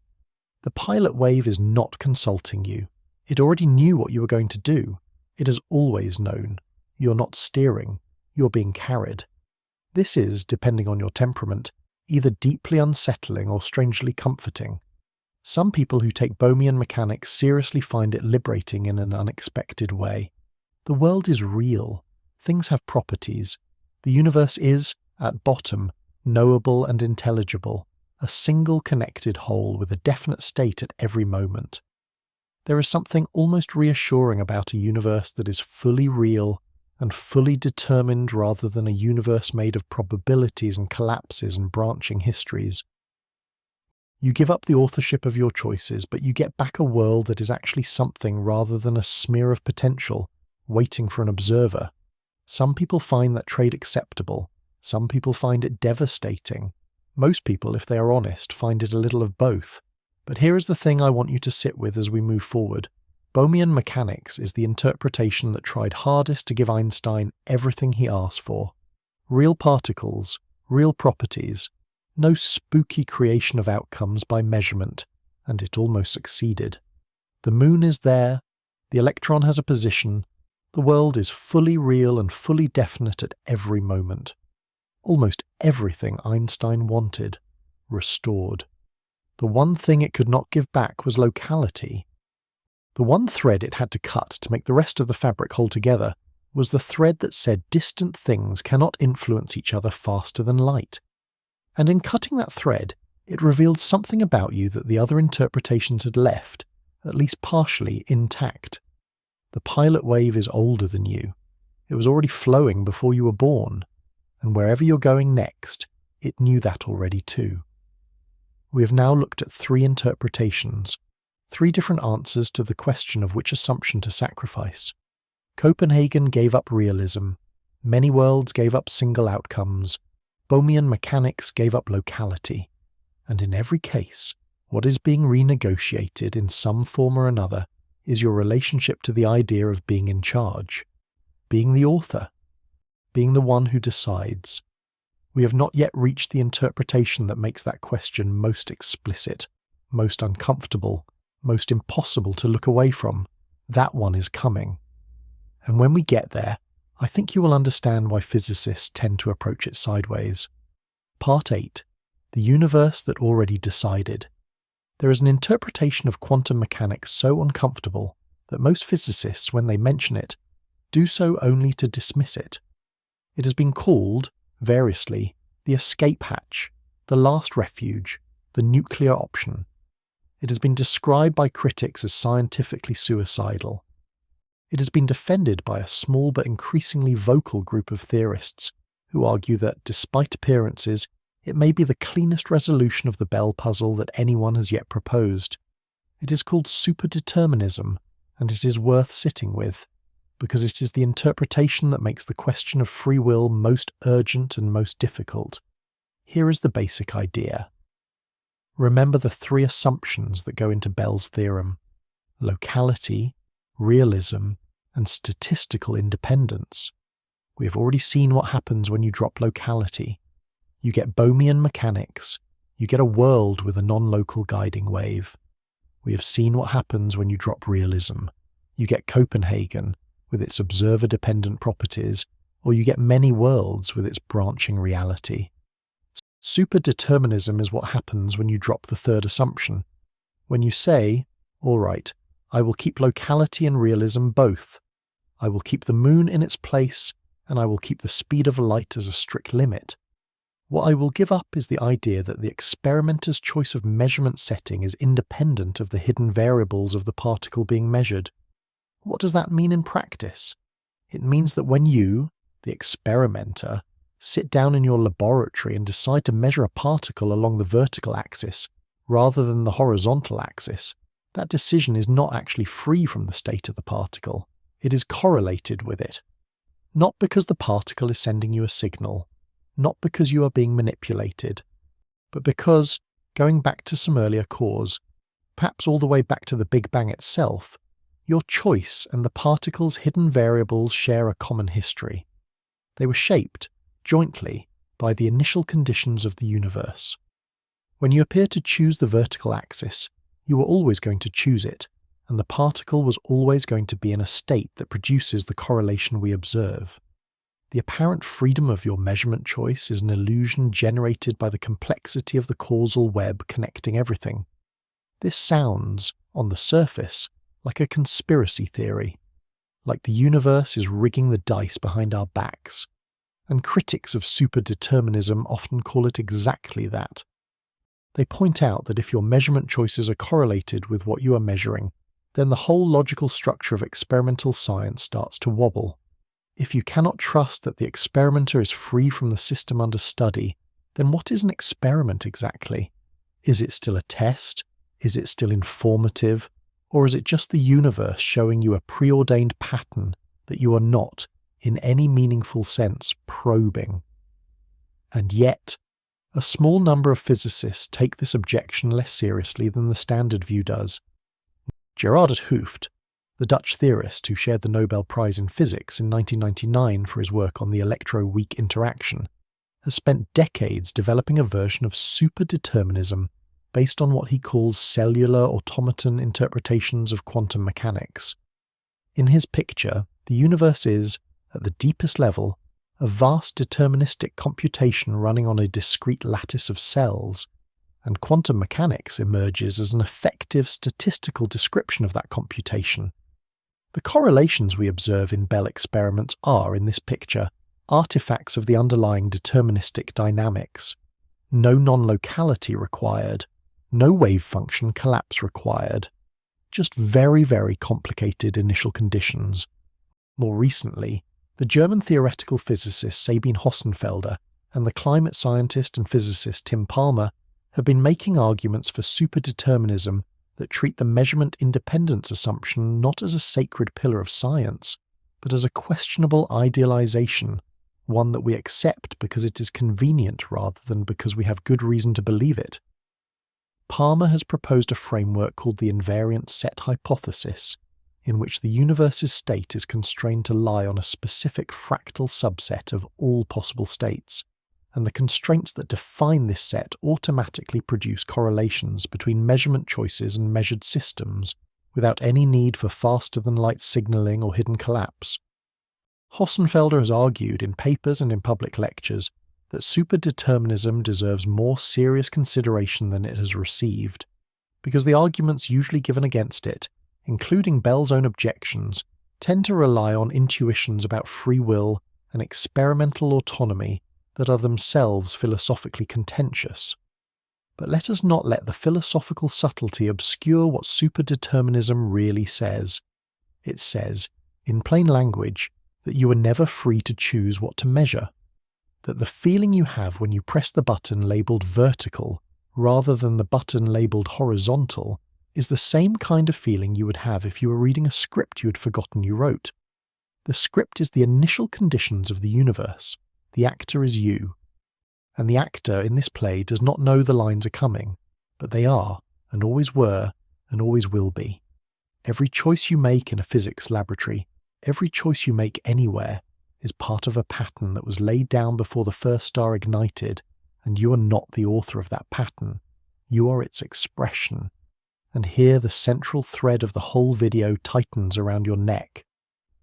The pilot wave is not consulting you. It already knew what you were going to do. It has always known. You're not steering. You're being carried. This is, depending on your temperament, either deeply unsettling or strangely comforting. Some people who take Bohmian mechanics seriously find it liberating in an unexpected way. The world is real. Things have properties. The universe is, at bottom, knowable and intelligible, a single connected whole with a definite state at every moment. There is something almost reassuring about a universe that is fully real and fully determined rather than a universe made of probabilities and collapses and branching histories. You give up the authorship of your choices, but you get back a world that is actually something rather than a smear of potential, waiting for an observer. Some people find that trade acceptable. Some people find it devastating. Most people, if they are honest, find it a little of both. But here is the thing I want you to sit with as we move forward. Bohmian mechanics is the interpretation that tried hardest to give Einstein everything he asked for. Real particles, real properties, no spooky creation of outcomes by measurement, and it almost succeeded. The moon is there, the electron has a position, the world is fully real and fully definite at every moment. Almost everything Einstein wanted, restored. The one thing it could not give back was locality. The one thread it had to cut to make the rest of the fabric hold together was the thread that said distant things cannot influence each other faster than light. And in cutting that thread, it revealed something about you that the other interpretations had left, at least partially, intact. The pilot wave is older than you. It was already flowing before you were born, and wherever you're going next, it knew that already too. We have now looked at 3 interpretations, 3 different answers to the question of which assumption to sacrifice. Copenhagen gave up realism, many worlds gave up single outcomes, Bohmian mechanics gave up locality, and in every case, what is being renegotiated in some form or another is your relationship to the idea of being in charge, being the author, being the one who decides. We have not yet reached the interpretation that makes that question most explicit, most uncomfortable, most impossible to look away from. That one is coming. And when we get there, I think you will understand why physicists tend to approach it sideways. Part 8. The universe that already decided. There is an interpretation of quantum mechanics so uncomfortable that most physicists, when they mention it, do so only to dismiss it. It has been called, variously, the escape hatch, the last refuge, the nuclear option. It has been described by critics as scientifically suicidal. It has been defended by a small but increasingly vocal group of theorists who argue that, despite appearances, it may be the cleanest resolution of the Bell puzzle that anyone has yet proposed. It is called superdeterminism, and it is worth sitting with, because it is the interpretation that makes the question of free will most urgent and most difficult. Here is the basic idea. Remember the 3 assumptions that go into Bell's theorem: locality, realism, and statistical independence. We have already seen what happens when you drop locality. You get Bohmian mechanics. You get a world with a non-local guiding wave. We have seen what happens when you drop realism. You get Copenhagen with its observer-dependent properties, or you get many worlds with its branching reality. Superdeterminism is what happens when you drop the 3rd assumption. When you say, all right, I will keep locality and realism both. I will keep the moon in its place, and I will keep the speed of light as a strict limit. What I will give up is the idea that the experimenter's choice of measurement setting is independent of the hidden variables of the particle being measured. What does that mean in practice? It means that when you, the experimenter, sit down in your laboratory and decide to measure a particle along the vertical axis rather than the horizontal axis, that decision is not actually free from the state of the particle. It is correlated with it. Not because the particle is sending you a signal, not because you are being manipulated, but because, going back to some earlier cause, perhaps all the way back to the Big Bang itself, your choice and the particles' hidden variables share a common history. They were shaped, jointly, by the initial conditions of the universe. When you appear to choose the vertical axis, you are always going to choose it, and the particle was always going to be in a state that produces the correlation we observe. The apparent freedom of your measurement choice is an illusion generated by the complexity of the causal web connecting everything. This sounds, on the surface, like a conspiracy theory, like the universe is rigging the dice behind our backs, and critics of superdeterminism often call it exactly that. They point out that if your measurement choices are correlated with what you are measuring, then the whole logical structure of experimental science starts to wobble. If you cannot trust that the experimenter is free from the system under study, then what is an experiment exactly? Is it still a test? Is it still informative? Or is it just the universe showing you a preordained pattern that you are not, in any meaningful sense, probing? And yet, a small number of physicists take this objection less seriously than the standard view does. Gerard 't Hooft, the Dutch theorist who shared the Nobel Prize in Physics in 1999 for his work on the electro-weak interaction, has spent decades developing a version of superdeterminism based on what he calls cellular automaton interpretations of quantum mechanics. In his picture, the universe is, at the deepest level, a vast deterministic computation running on a discrete lattice of cells, and quantum mechanics emerges as an effective statistical description of that computation. The correlations we observe in Bell experiments are, in this picture, artifacts of the underlying deterministic dynamics. No non-locality required, no wave function collapse required. Just very, very complicated initial conditions. More recently, the German theoretical physicist Sabine Hossenfelder and the climate scientist and physicist Tim Palmer have been making arguments for superdeterminism that treat the measurement independence assumption not as a sacred pillar of science, but as a questionable idealization, one that we accept because it is convenient rather than because we have good reason to believe it. Palmer has proposed a framework called the invariant set hypothesis, in which the universe's state is constrained to lie on a specific fractal subset of all possible states, and the constraints that define this set automatically produce correlations between measurement choices and measured systems, without any need for faster-than-light signaling or hidden collapse. Hossenfelder has argued in papers and in public lectures that superdeterminism deserves more serious consideration than it has received, because the arguments usually given against it, including Bell's own objections, tend to rely on intuitions about free will and experimental autonomy that are themselves philosophically contentious. But let us not let the philosophical subtlety obscure what superdeterminism really says. It says, in plain language, that you are never free to choose what to measure, that the feeling you have when you press the button labelled vertical rather than the button labelled horizontal is the same kind of feeling you would have if you were reading a script you had forgotten you wrote. The script is the initial conditions of the universe. The actor is you. And the actor in this play does not know the lines are coming, but they are, and always were, and always will be. Every choice you make in a physics laboratory, every choice you make anywhere, is part of a pattern that was laid down before the first star ignited, and you are not the author of that pattern. You are its expression. And here the central thread of the whole video tightens around your neck.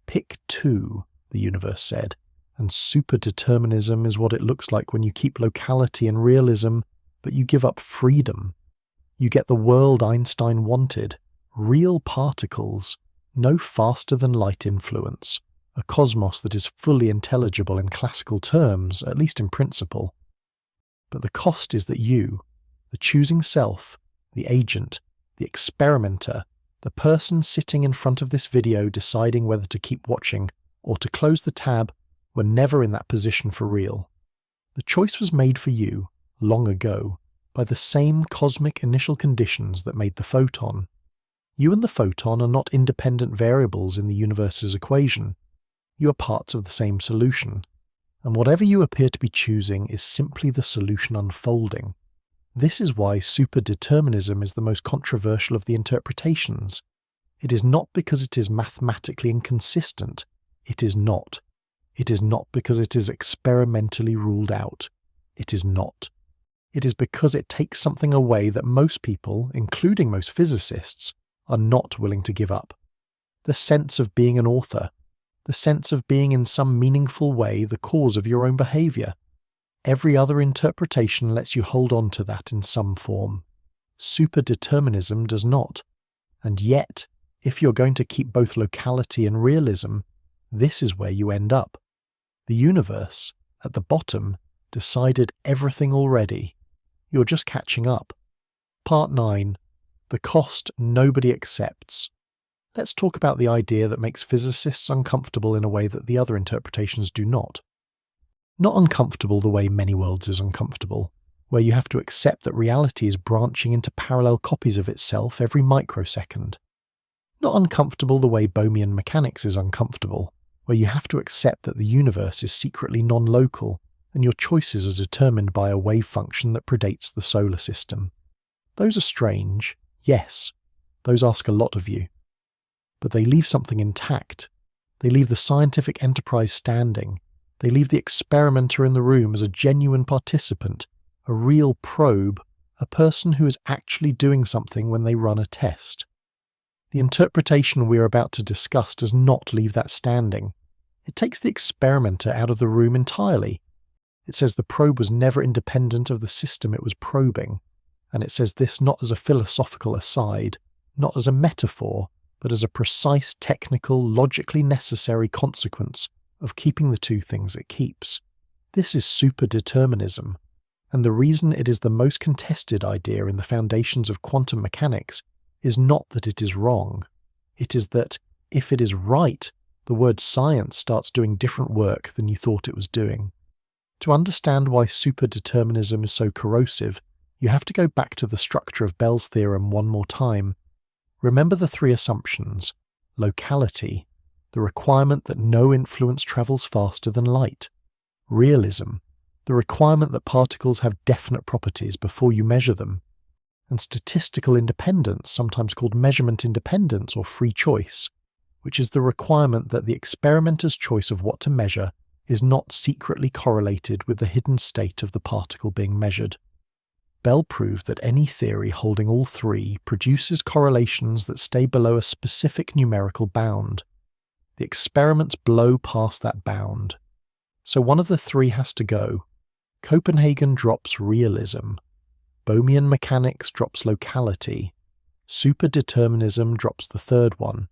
Pick two, the universe said, and superdeterminism is what it looks like when you keep locality and realism, but you give up freedom. You get the world Einstein wanted, real particles, no faster-than-light influence, a cosmos that is fully intelligible in classical terms, at least in principle. But the cost is that you, the choosing self, the agent, the experimenter, the person sitting in front of this video deciding whether to keep watching or to close the tab, were never in that position for real. The choice was made for you, long ago, by the same cosmic initial conditions that made the photon. You and the photon are not independent variables in the universe's equation. You are parts of the same solution. and whatever you appear to be choosing is simply the solution unfolding. This is why superdeterminism is the most controversial of the interpretations. It is not because it is mathematically inconsistent. It is not. It is not because it is experimentally ruled out. It is not. It is because it takes something away that most people, including most physicists, are not willing to give up. The sense of being an author. The sense of being in some meaningful way the cause of your own behaviour. Every other interpretation lets you hold on to that in some form. Superdeterminism does not. And yet, if you're going to keep both locality and realism, this is where you end up. The universe, at the bottom, decided everything already. You're just catching up. Part 9. The cost nobody accepts. Let's talk about the idea that makes physicists uncomfortable in a way that the other interpretations do not. Not uncomfortable the way many worlds is uncomfortable, where you have to accept that reality is branching into parallel copies of itself every microsecond. Not uncomfortable the way Bohmian mechanics is uncomfortable, where you have to accept that the universe is secretly non-local, and your choices are determined by a wave function that predates the solar system. Those are strange, yes, those ask a lot of you. But they leave something intact. They leave the scientific enterprise standing. They leave the experimenter in the room as a genuine participant, a real probe, a person who is actually doing something when they run a test. The interpretation we are about to discuss does not leave that standing. It takes the experimenter out of the room entirely. It says the probe was never independent of the system it was probing, and it says this not as a philosophical aside, not as a metaphor, but as a precise, technical, logically necessary consequence of keeping the two things it keeps. This is superdeterminism, and the reason it is the most contested idea in the foundations of quantum mechanics is not that it is wrong. It is that, if it is right, the word science starts doing different work than you thought it was doing. To understand why superdeterminism is so corrosive, you have to go back to the structure of Bell's theorem one more time. Remember the three assumptions: locality, the requirement that no influence travels faster than light; realism, the requirement that particles have definite properties before you measure them; and statistical independence, sometimes called measurement independence or free choice, which is the requirement that the experimenter's choice of what to measure is not secretly correlated with the hidden state of the particle being measured. Bell proved that any theory holding all three produces correlations that stay below a specific numerical bound. The experiments blow past that bound. So one of the three has to go. Copenhagen drops realism. Bohmian mechanics drops locality. Superdeterminism drops the third one.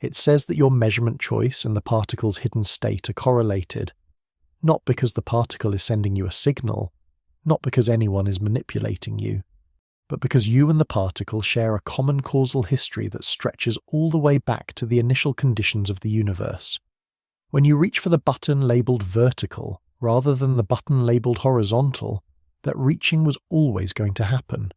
It says that your measurement choice and the particle's hidden state are correlated, not because the particle is sending you a signal, not because anyone is manipulating you, but because you and the particle share a common causal history that stretches all the way back to the initial conditions of the universe. When you reach for the button labelled vertical rather than the button labelled horizontal, that reaching was always going to happen,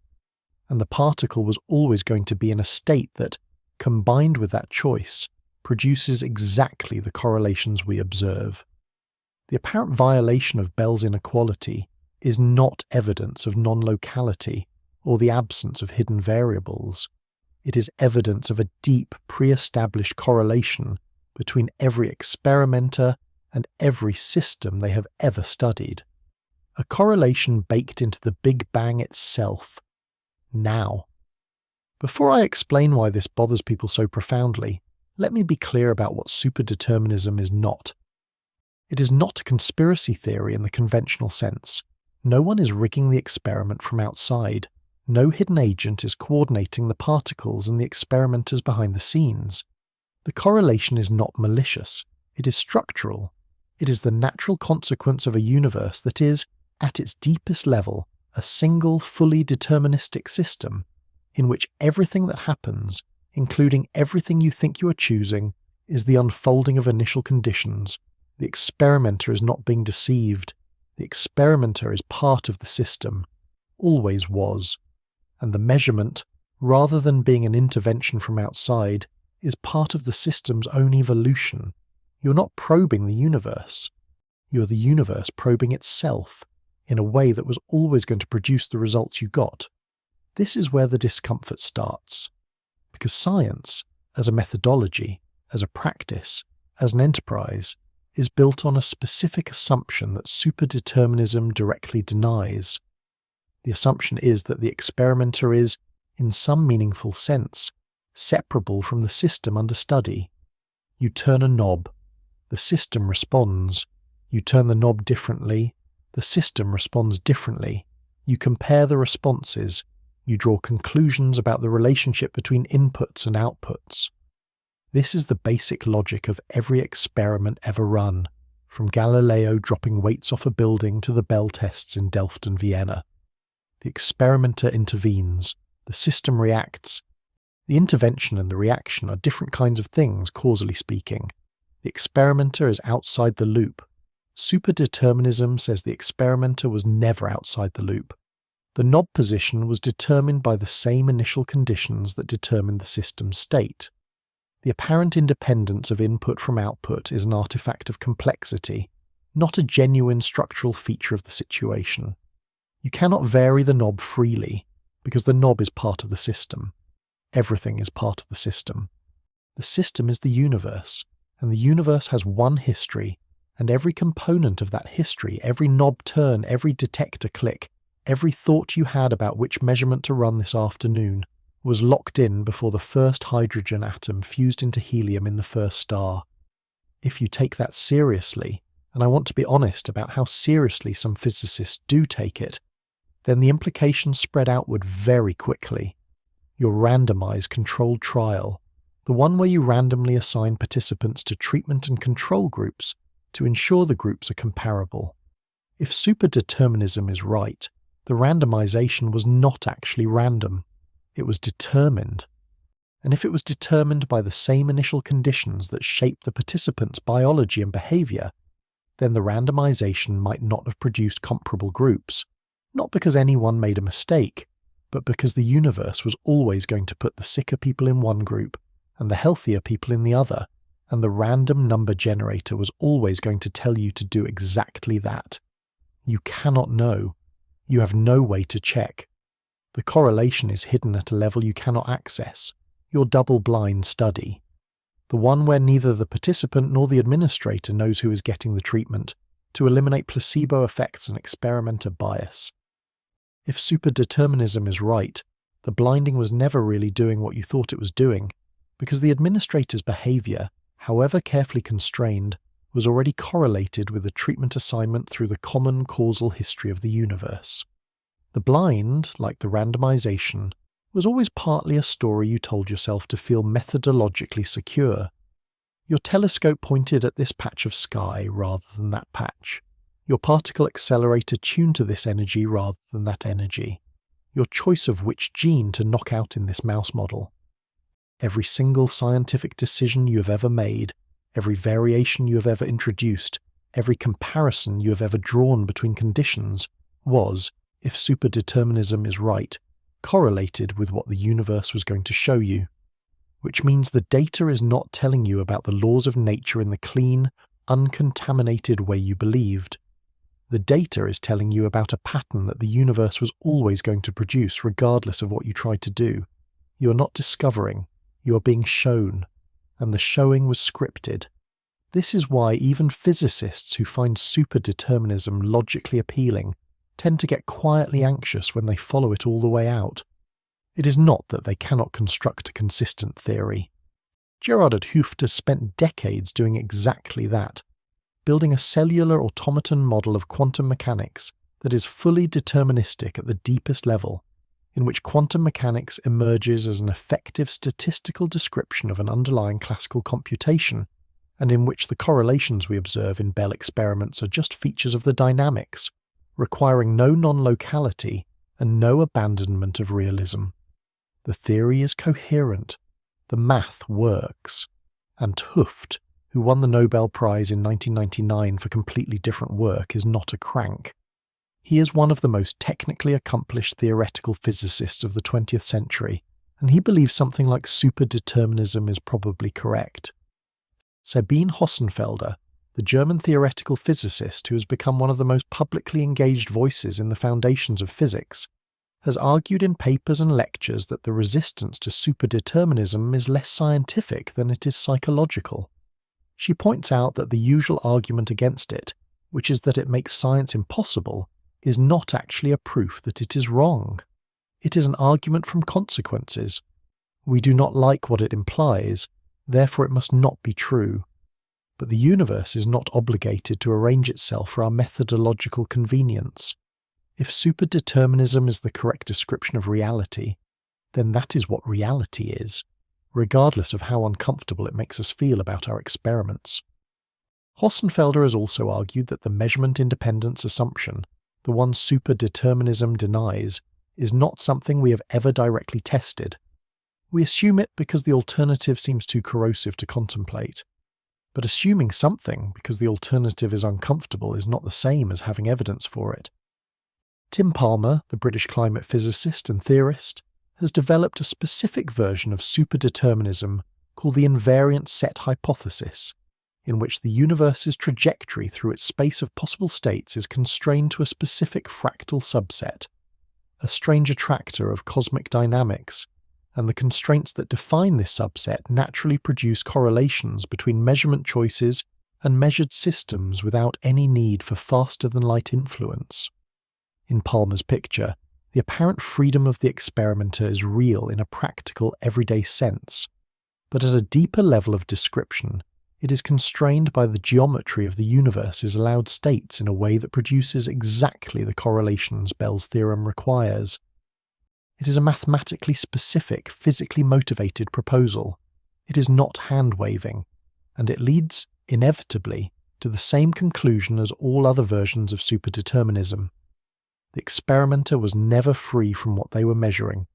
and the particle was always going to be in a state that, combined with that choice, produces exactly the correlations we observe. The apparent violation of Bell's inequality is not evidence of non-locality or the absence of hidden variables. It is evidence of a deep, pre-established correlation between every experimenter and every system they have ever studied. A correlation baked into the Big Bang itself. Now. Before I explain why this bothers people so profoundly, let me be clear about what superdeterminism is not. It is not a conspiracy theory in the conventional sense. No one is rigging the experiment from outside. No hidden agent is coordinating the particles and the experimenters behind the scenes. The correlation is not malicious. It is structural. It is the natural consequence of a universe that is, at its deepest level, a single, fully deterministic system, in which everything that happens, including everything you think you are choosing, is the unfolding of initial conditions. The experimenter is not being deceived. The experimenter is part of the system, always was, and the measurement, rather than being an intervention from outside, is part of the system's own evolution. You're not probing the universe. You're the universe probing itself in a way that was always going to produce the results you got. This is where the discomfort starts. Because science, as a methodology, as a practice, as an enterprise, is built on a specific assumption that superdeterminism directly denies. The assumption is that the experimenter is, in some meaningful sense, separable from the system under study. You turn a knob, the system responds. You turn the knob differently, the system responds differently. You compare the responses. You draw conclusions about the relationship between inputs and outputs. This is the basic logic of every experiment ever run, from Galileo dropping weights off a building to the Bell tests in Delft and Vienna. The experimenter intervenes, the system reacts. The intervention and the reaction are different kinds of things, causally speaking. The experimenter is outside the loop. Superdeterminism says the experimenter was never outside the loop. The knob position was determined by the same initial conditions that determined the system's state. The apparent independence of input from output is an artifact of complexity, not a genuine structural feature of the situation. You cannot vary the knob freely, because the knob is part of the system. Everything is part of the system. The system is the universe, and the universe has one history, and every component of that history, every knob turn, every detector click, every thought you had about which measurement to run this afternoon, was locked in before the first hydrogen atom fused into helium in the first star. If you take that seriously, and I want to be honest about how seriously some physicists do take it, then the implications spread outward very quickly. Your randomized controlled trial, the one where you randomly assign participants to treatment and control groups to ensure the groups are comparable. If superdeterminism is right, the randomization was not actually random. It was determined. And if it was determined by the same initial conditions that shape the participants' biology and behavior, then the randomization might not have produced comparable groups, not because anyone made a mistake, but because the universe was always going to put the sicker people in one group and the healthier people in the other, and the random number generator was always going to tell you to do exactly that. You cannot know. You have no way to check. The correlation is hidden at a level you cannot access, your double-blind study. The one where neither the participant nor the administrator knows who is getting the treatment, to eliminate placebo effects and experimenter bias. If superdeterminism is right, the blinding was never really doing what you thought it was doing, because the administrator's behavior, however carefully constrained, was already correlated with the treatment assignment through the common causal history of the universe. The blind, like the randomization, was always partly a story you told yourself to feel methodologically secure. Your telescope pointed at this patch of sky rather than that patch. Your particle accelerator tuned to this energy rather than that energy. Your choice of which gene to knock out in this mouse model. Every single scientific decision you have ever made, every variation you have ever introduced, every comparison you have ever drawn between conditions was, if superdeterminism is right, correlated with what the universe was going to show you. Which means the data is not telling you about the laws of nature in the clean, uncontaminated way you believed. The data is telling you about a pattern that the universe was always going to produce regardless of what you tried to do. You are not discovering, you are being shown, and the showing was scripted. This is why even physicists who find superdeterminism logically appealing tend to get quietly anxious when they follow it all the way out. It is not that they cannot construct a consistent theory. Gerard 't Hooft has spent decades doing exactly that, building a cellular automaton model of quantum mechanics that is fully deterministic at the deepest level, in which quantum mechanics emerges as an effective statistical description of an underlying classical computation, and in which the correlations we observe in Bell experiments are just features of the dynamics, requiring no non-locality and no abandonment of realism. The theory is coherent, the math works, and 't Hooft, who won the Nobel Prize in 1999 for completely different work, is not a crank. He is one of the most technically accomplished theoretical physicists of the 20th century, and he believes something like superdeterminism is probably correct. Sabine Hossenfelder, the German theoretical physicist who has become one of the most publicly engaged voices in the foundations of physics, has argued in papers and lectures that the resistance to superdeterminism is less scientific than it is psychological. She points out that the usual argument against it, which is that it makes science impossible, is not actually a proof that it is wrong. It is an argument from consequences. We do not like what it implies, therefore it must not be true. But the universe is not obligated to arrange itself for our methodological convenience. If superdeterminism is the correct description of reality, then that is what reality is, regardless of how uncomfortable it makes us feel about our experiments. Hossenfelder has also argued that the measurement independence assumption, the one superdeterminism denies, is not something we have ever directly tested. We assume it because the alternative seems too corrosive to contemplate. But assuming something because the alternative is uncomfortable is not the same as having evidence for it. Tim Palmer, the British climate physicist and theorist, has developed a specific version of superdeterminism called the invariant set hypothesis, in which the universe's trajectory through its space of possible states is constrained to a specific fractal subset, a strange attractor of cosmic dynamics, and the constraints that define this subset naturally produce correlations between measurement choices and measured systems without any need for faster-than-light influence. In Palmer's picture, the apparent freedom of the experimenter is real in a practical, everyday sense, but at a deeper level of description, it is constrained by the geometry of the universe's allowed states in a way that produces exactly the correlations Bell's theorem requires. It is a mathematically specific, physically motivated proposal. It is not hand-waving, and it leads, inevitably, to the same conclusion as all other versions of superdeterminism. The experimenter was never free from what they were measuring,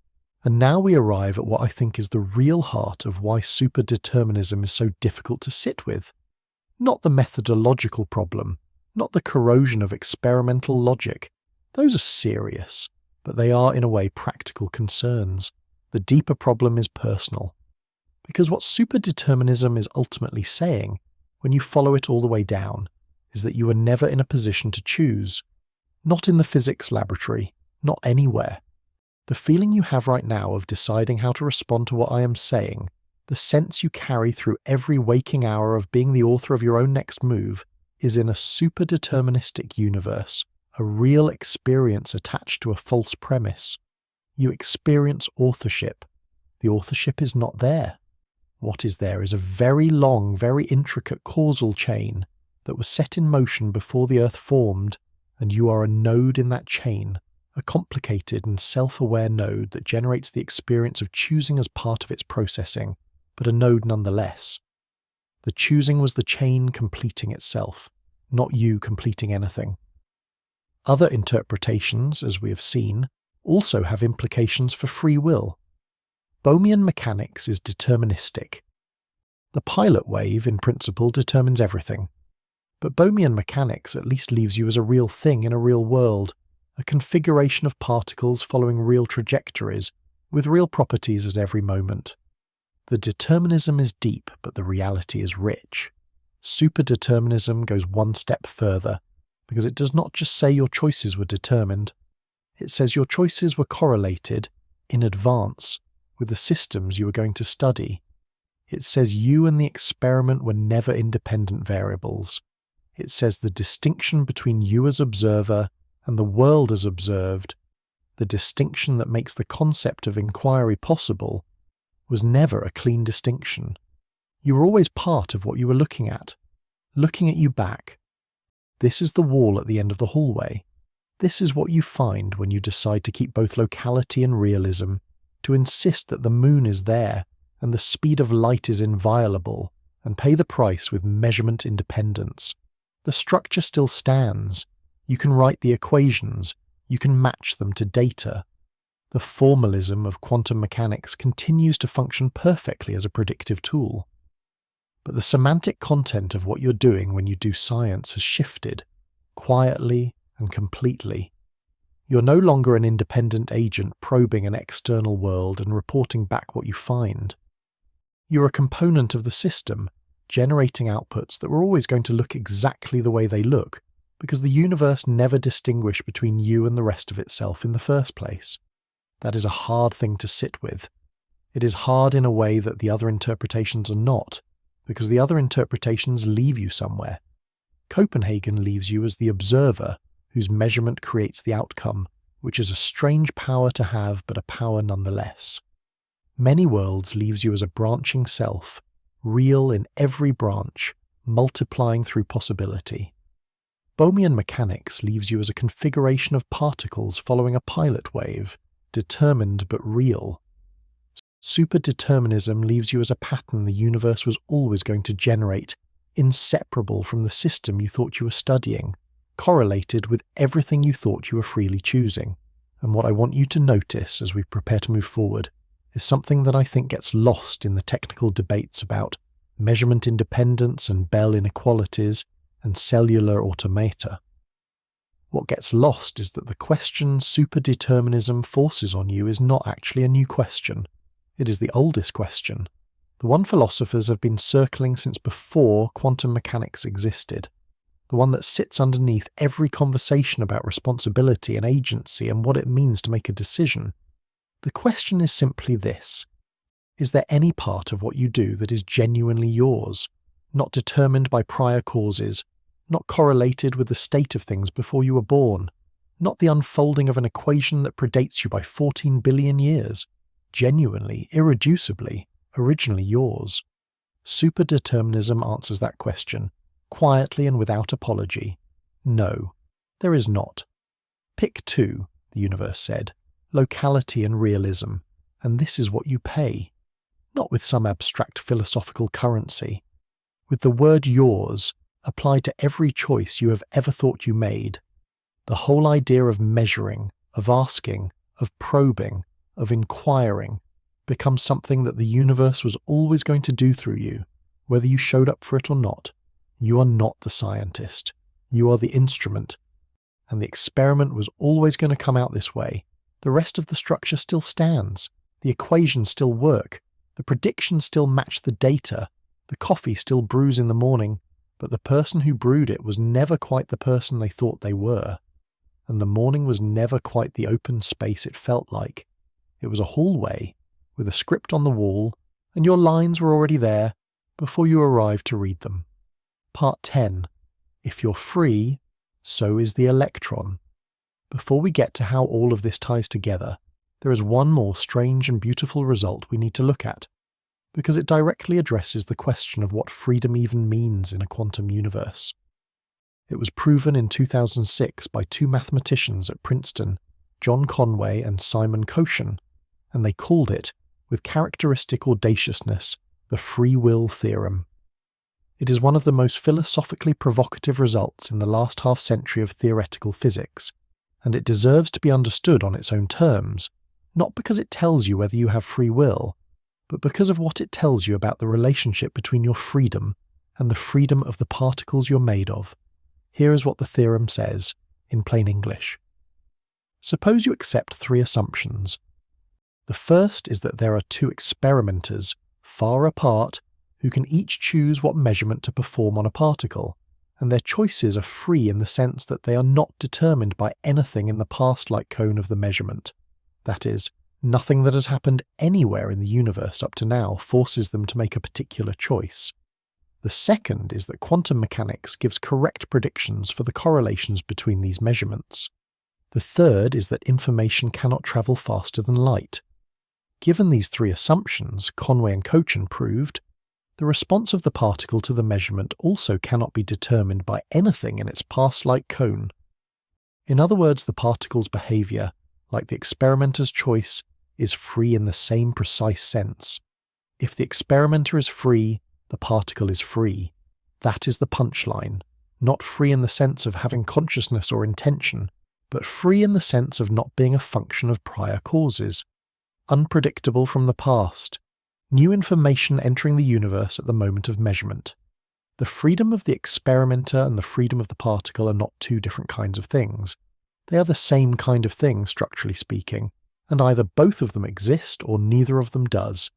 and now we arrive at what I think is the real heart of why superdeterminism is so difficult to sit with. Not the methodological problem, not the corrosion of experimental logic. Those are serious, but they are in a way practical concerns. The deeper problem is personal. Because what superdeterminism is ultimately saying, when you follow it all the way down, is that you are never in a position to choose. Not in the physics laboratory, not anywhere. The feeling you have right now of deciding how to respond to what I am saying, the sense you carry through every waking hour of being the author of your own next move, is in a superdeterministic universe, a real experience attached to a false premise. You experience authorship. The authorship is not there. What is there is a very long, very intricate causal chain that was set in motion before the Earth formed, and you are a node in that chain, a complicated and self-aware node that generates the experience of choosing as part of its processing, but a node nonetheless. The choosing was the chain completing itself, not you completing anything. Other interpretations, as we have seen, also have implications for free will. Bohmian mechanics is deterministic. The pilot wave, in principle, determines everything. But Bohmian mechanics at least leaves you as a real thing in a real world, a configuration of particles following real trajectories, with real properties at every moment. The determinism is deep, but the reality is rich. Superdeterminism goes one step further, because it does not just say your choices were determined. It says your choices were correlated, in advance, with the systems you were going to study. It says you and the experiment were never independent variables. It says the distinction between you as observer and the world as observed, the distinction that makes the concept of inquiry possible, was never a clean distinction. You were always part of what you were looking at you back. This is the wall at the end of the hallway. This is what you find when you decide to keep both locality and realism, to insist that the moon is there and the speed of light is inviolable, and pay the price with measurement independence. The structure still stands. You can write the equations. You can match them to data. The formalism of quantum mechanics continues to function perfectly as a predictive tool. But the semantic content of what you're doing when you do science has shifted, quietly and completely. You're no longer an independent agent probing an external world and reporting back what you find. You're a component of the system, generating outputs that were always going to look exactly the way they look, because the universe never distinguished between you and the rest of itself in the first place. That is a hard thing to sit with. It is hard in a way that the other interpretations are not, because the other interpretations leave you somewhere. Copenhagen leaves you as the observer whose measurement creates the outcome, which is a strange power to have, but a power nonetheless. Many worlds leaves you as a branching self, real in every branch, multiplying through possibility. Bohmian mechanics leaves you as a configuration of particles following a pilot wave, determined but real. Superdeterminism leaves you as a pattern the universe was always going to generate, inseparable from the system you thought you were studying, correlated with everything you thought you were freely choosing. And what I want you to notice as we prepare to move forward is something that I think gets lost in the technical debates about measurement independence and Bell inequalities and cellular automata. What gets lost is that the question superdeterminism forces on you is not actually a new question. It is the oldest question, the one philosophers have been circling since before quantum mechanics existed, the one that sits underneath every conversation about responsibility and agency and what it means to make a decision. The question is simply this: is there any part of what you do that is genuinely yours, not determined by prior causes, not correlated with the state of things before you were born, not the unfolding of an equation that predates you by 14 billion years, genuinely, irreducibly, originally yours? Superdeterminism answers that question, quietly and without apology. No, there is not. Pick two, the universe said, locality and realism, and this is what you pay. Not with some abstract philosophical currency. With the word yours applied to every choice you have ever thought you made. The whole idea of measuring, of asking, of probing, of inquiring becomes something that the universe was always going to do through you, whether you showed up for it or not. You are not the scientist. You are the instrument. And the experiment was always going to come out this way. The rest of the structure still stands. The equations still work. The predictions still match the data. The coffee still brews in the morning, but the person who brewed it was never quite the person they thought they were. And the morning was never quite the open space it felt like. It was a hallway, with a script on the wall, and your lines were already there before you arrived to read them. Part 10. If you're free, so is the electron. Before we get to how all of this ties together, there is one more strange and beautiful result we need to look at, because it directly addresses the question of what freedom even means in a quantum universe. It was proven in 2006 by two mathematicians at Princeton, John Conway and Simon Cochin, and they called it, with characteristic audaciousness, the free will theorem. It is one of the most philosophically provocative results in the last half-century of theoretical physics, and it deserves to be understood on its own terms, not because it tells you whether you have free will, but because of what it tells you about the relationship between your freedom and the freedom of the particles you're made of. Here is what the theorem says, in plain English. Suppose you accept three assumptions. The first is that there are two experimenters, far apart, who can each choose what measurement to perform on a particle, and their choices are free in the sense that they are not determined by anything in the past-like cone of the measurement. That is, nothing that has happened anywhere in the universe up to now forces them to make a particular choice. The second is that quantum mechanics gives correct predictions for the correlations between these measurements. The third is that information cannot travel faster than light. Given these three assumptions, Conway and Cochin proved, the response of the particle to the measurement also cannot be determined by anything in its past-like cone. In other words, the particle's behavior, like the experimenter's choice, is free in the same precise sense. If the experimenter is free, the particle is free. That is the punchline. Not free in the sense of having consciousness or intention, but free in the sense of not being a function of prior causes. Unpredictable from the past. New information entering the universe at the moment of measurement. The freedom of the experimenter and the freedom of the particle are not two different kinds of things. They are the same kind of thing, structurally speaking, and either both of them exist or neither of them does.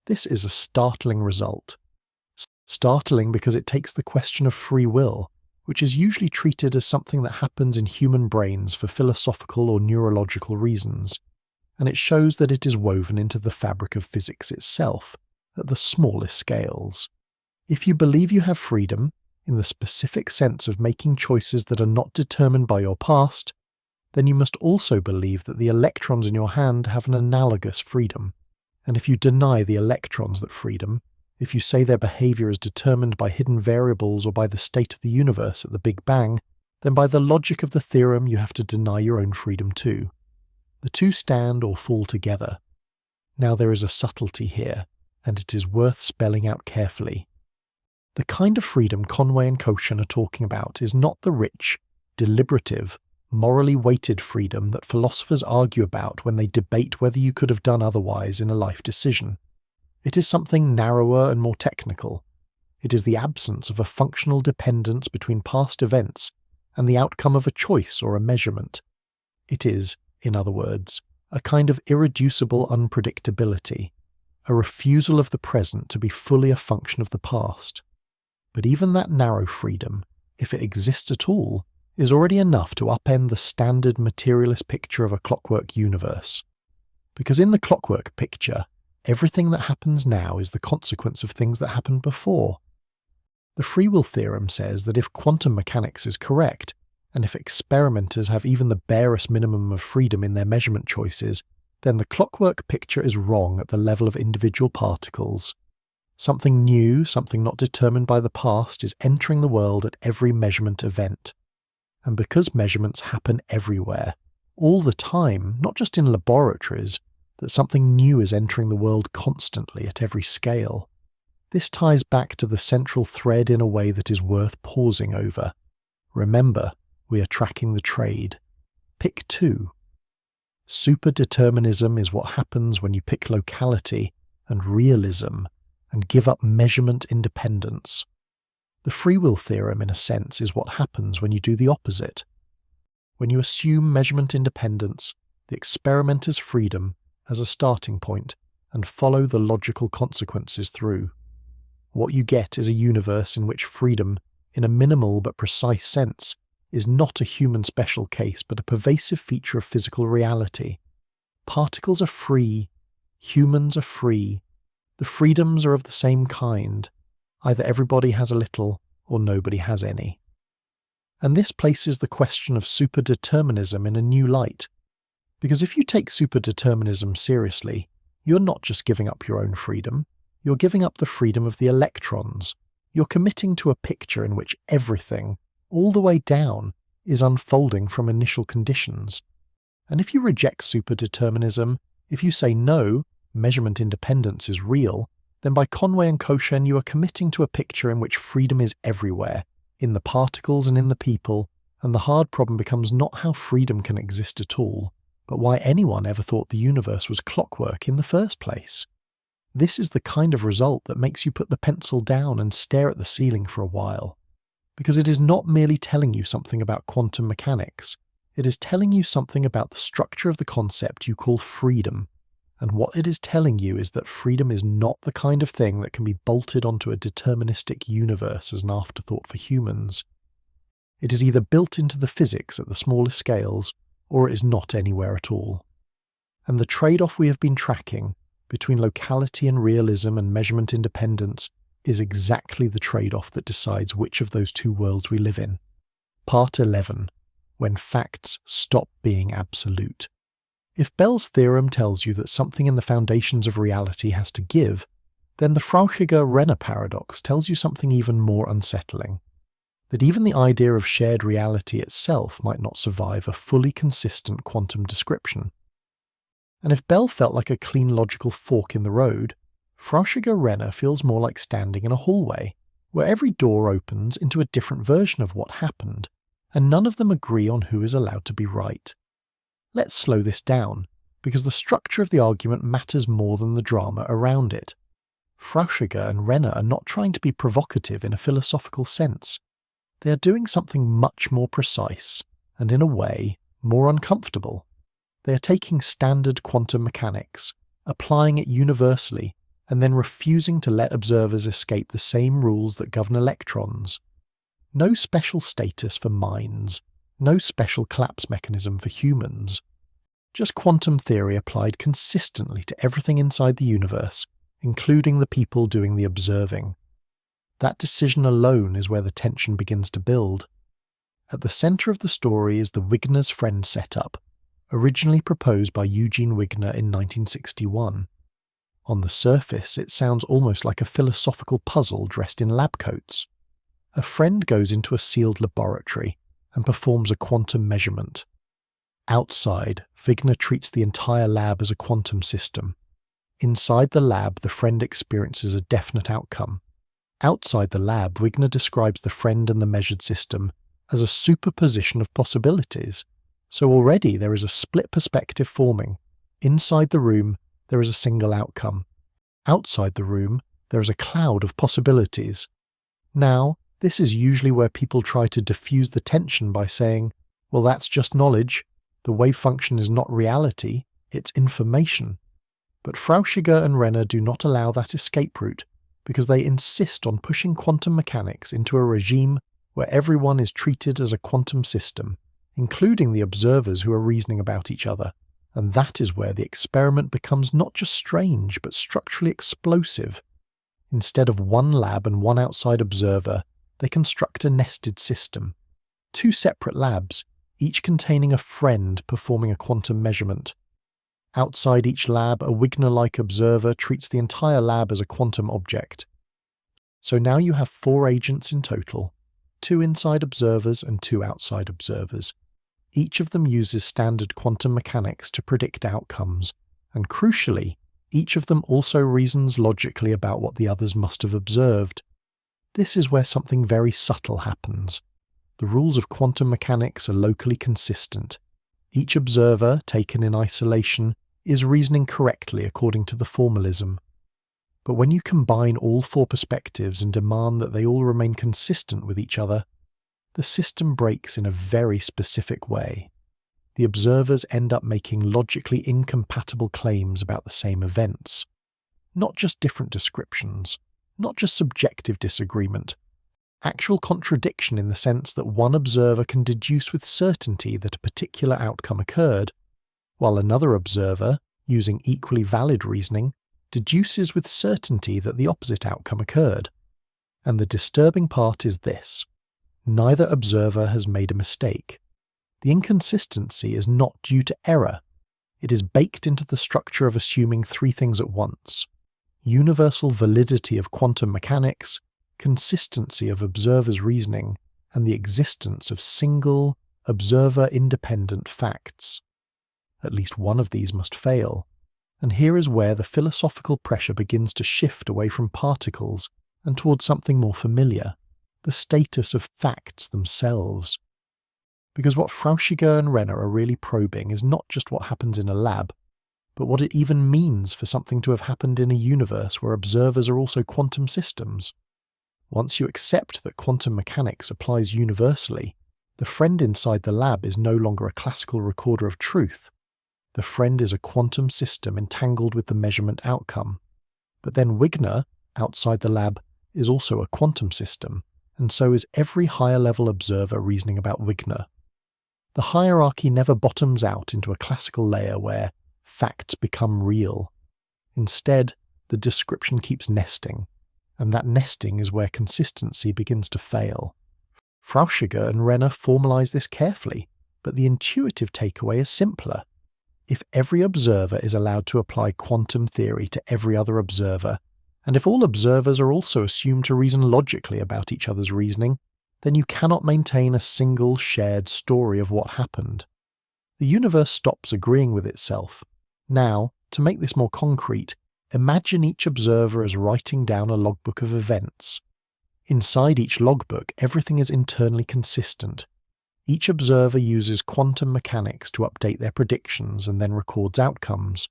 This is a startling result. Startling because it takes the question of free will, which is usually treated as something that happens in human brains for philosophical or neurological reasons, and it shows that it is woven into the fabric of physics itself, at the smallest scales. If you believe you have freedom, in the specific sense of making choices that are not determined by your past, then you must also believe that the electrons in your hand have an analogous freedom. And if you deny the electrons that freedom, if you say their behavior is determined by hidden variables or by the state of the universe at the Big Bang, then by the logic of the theorem you have to deny your own freedom too. The two stand or fall together. Now there is a subtlety here, and it is worth spelling out carefully. The kind of freedom Conway and Cochin are talking about is not the rich, deliberative, morally weighted freedom that philosophers argue about when they debate whether you could have done otherwise in a life decision. It is something narrower and more technical. It is the absence of a functional dependence between past events and the outcome of a choice or a measurement. It is, in other words, a kind of irreducible unpredictability, a refusal of the present to be fully a function of the past. But even that narrow freedom, if it exists at all, is already enough to upend the standard materialist picture of a clockwork universe. Because in the clockwork picture, everything that happens now is the consequence of things that happened before. The free will theorem says that if quantum mechanics is correct, and if experimenters have even the barest minimum of freedom in their measurement choices, then the clockwork picture is wrong at the level of individual particles. Something new, something not determined by the past, is entering the world at every measurement event. And because measurements happen everywhere, all the time, not just in laboratories, that something new is entering the world constantly at every scale. This ties back to the central thread in a way that is worth pausing over. Remember, we are tracking the trade. Pick 2. Superdeterminism is what happens when you pick locality and realism and give up measurement independence. The free will theorem, in a sense, is what happens when you do the opposite. When you assume measurement independence, the experimenter's freedom, as a starting point, and follow the logical consequences through. What you get is a universe in which freedom, in a minimal but precise sense, is not a human special case but a pervasive feature of physical reality. Particles are free, humans are free, the freedoms are of the same kind. Either everybody has a little, or nobody has any. And this places the question of superdeterminism in a new light. Because if you take superdeterminism seriously, you're not just giving up your own freedom, you're giving up the freedom of the electrons. You're committing to a picture in which everything, all the way down, is unfolding from initial conditions. And if you reject superdeterminism, if you say no, measurement independence is real, then by Conway and Cochin you are committing to a picture in which freedom is everywhere, in the particles and in the people, and the hard problem becomes not how freedom can exist at all, but why anyone ever thought the universe was clockwork in the first place. This is the kind of result that makes you put the pencil down and stare at the ceiling for a while. Because it is not merely telling you something about quantum mechanics, it is telling you something about the structure of the concept you call freedom. And what it is telling you is that freedom is not the kind of thing that can be bolted onto a deterministic universe as an afterthought for humans. It is either built into the physics at the smallest scales, or it is not anywhere at all. And the trade-off we have been tracking between locality and realism and measurement independence is exactly the trade-off that decides which of those two worlds we live in. Part 11. When facts stop being absolute. If Bell's theorem tells you that something in the foundations of reality has to give, then the Frauchiger-Renner paradox tells you something even more unsettling. That even the idea of shared reality itself might not survive a fully consistent quantum description. And if Bell felt like a clean logical fork in the road, Frauchiger-Renner feels more like standing in a hallway, where every door opens into a different version of what happened, and none of them agree on who is allowed to be right. Let's slow this down, because the structure of the argument matters more than the drama around it. Frauchiger and Renner are not trying to be provocative in a philosophical sense. They are doing something much more precise, and in a way, more uncomfortable. They are taking standard quantum mechanics, applying it universally, and then refusing to let observers escape the same rules that govern electrons. No special status for minds, no special collapse mechanism for humans. Just quantum theory applied consistently to everything inside the universe, including the people doing the observing. That decision alone is where the tension begins to build. At the centre of the story is the Wigner's friend setup, originally proposed by Eugene Wigner in 1961. On the surface, it sounds almost like a philosophical puzzle dressed in lab coats. A friend goes into a sealed laboratory and performs a quantum measurement. Outside, Wigner treats the entire lab as a quantum system. Inside the lab, the friend experiences a definite outcome. Outside the lab, Wigner describes the friend and the measured system as a superposition of possibilities. So already there is a split perspective forming. Inside the room, there is a single outcome. Outside the room, there is a cloud of possibilities. Now, this is usually where people try to diffuse the tension by saying, well, that's just knowledge. The wave function is not reality, it's information. But Frauchiger and Renner do not allow that escape route, because they insist on pushing quantum mechanics into a regime where everyone is treated as a quantum system, including the observers who are reasoning about each other. And that is where the experiment becomes not just strange, but structurally explosive. Instead of one lab and one outside observer, they construct a nested system. Two separate labs, each containing a friend performing a quantum measurement. Outside each lab, a Wigner-like observer treats the entire lab as a quantum object. So now you have 4 agents in total, 2 inside observers and 2 outside observers. Each of them uses standard quantum mechanics to predict outcomes, and crucially, each of them also reasons logically about what the others must have observed. This is where something very subtle happens. The rules of quantum mechanics are locally consistent. Each observer, taken in isolation, is reasoning correctly according to the formalism. But when you combine all 4 perspectives and demand that they all remain consistent with each other, the system breaks in a very specific way. The observers end up making logically incompatible claims about the same events. Not just different descriptions, not just subjective disagreement, actual contradiction in the sense that one observer can deduce with certainty that a particular outcome occurred, while another observer, using equally valid reasoning, deduces with certainty that the opposite outcome occurred. And the disturbing part is this: neither observer has made a mistake. The inconsistency is not due to error. It is baked into the structure of assuming 3 things at once: universal validity of quantum mechanics, consistency of observers' reasoning, and the existence of single, observer-independent facts. At least one of these must fail, and here is where the philosophical pressure begins to shift away from particles and towards something more familiar: the status of facts themselves. Because what Frauchiger and Renner are really probing is not just what happens in a lab, but what it even means for something to have happened in a universe where observers are also quantum systems. Once you accept that quantum mechanics applies universally, the friend inside the lab is no longer a classical recorder of truth. The friend is a quantum system entangled with the measurement outcome. But then Wigner, outside the lab, is also a quantum system, and so is every higher-level observer reasoning about Wigner. The hierarchy never bottoms out into a classical layer where facts become real. Instead, the description keeps nesting, and that nesting is where consistency begins to fail. Frauchiger and Renner formalize this carefully, but the intuitive takeaway is simpler. If every observer is allowed to apply quantum theory to every other observer, and if all observers are also assumed to reason logically about each other's reasoning, then you cannot maintain a single shared story of what happened. The universe stops agreeing with itself. Now, to make this more concrete, imagine each observer as writing down a logbook of events. Inside each logbook, everything is internally consistent. Each observer uses quantum mechanics to update their predictions and then records outcomes.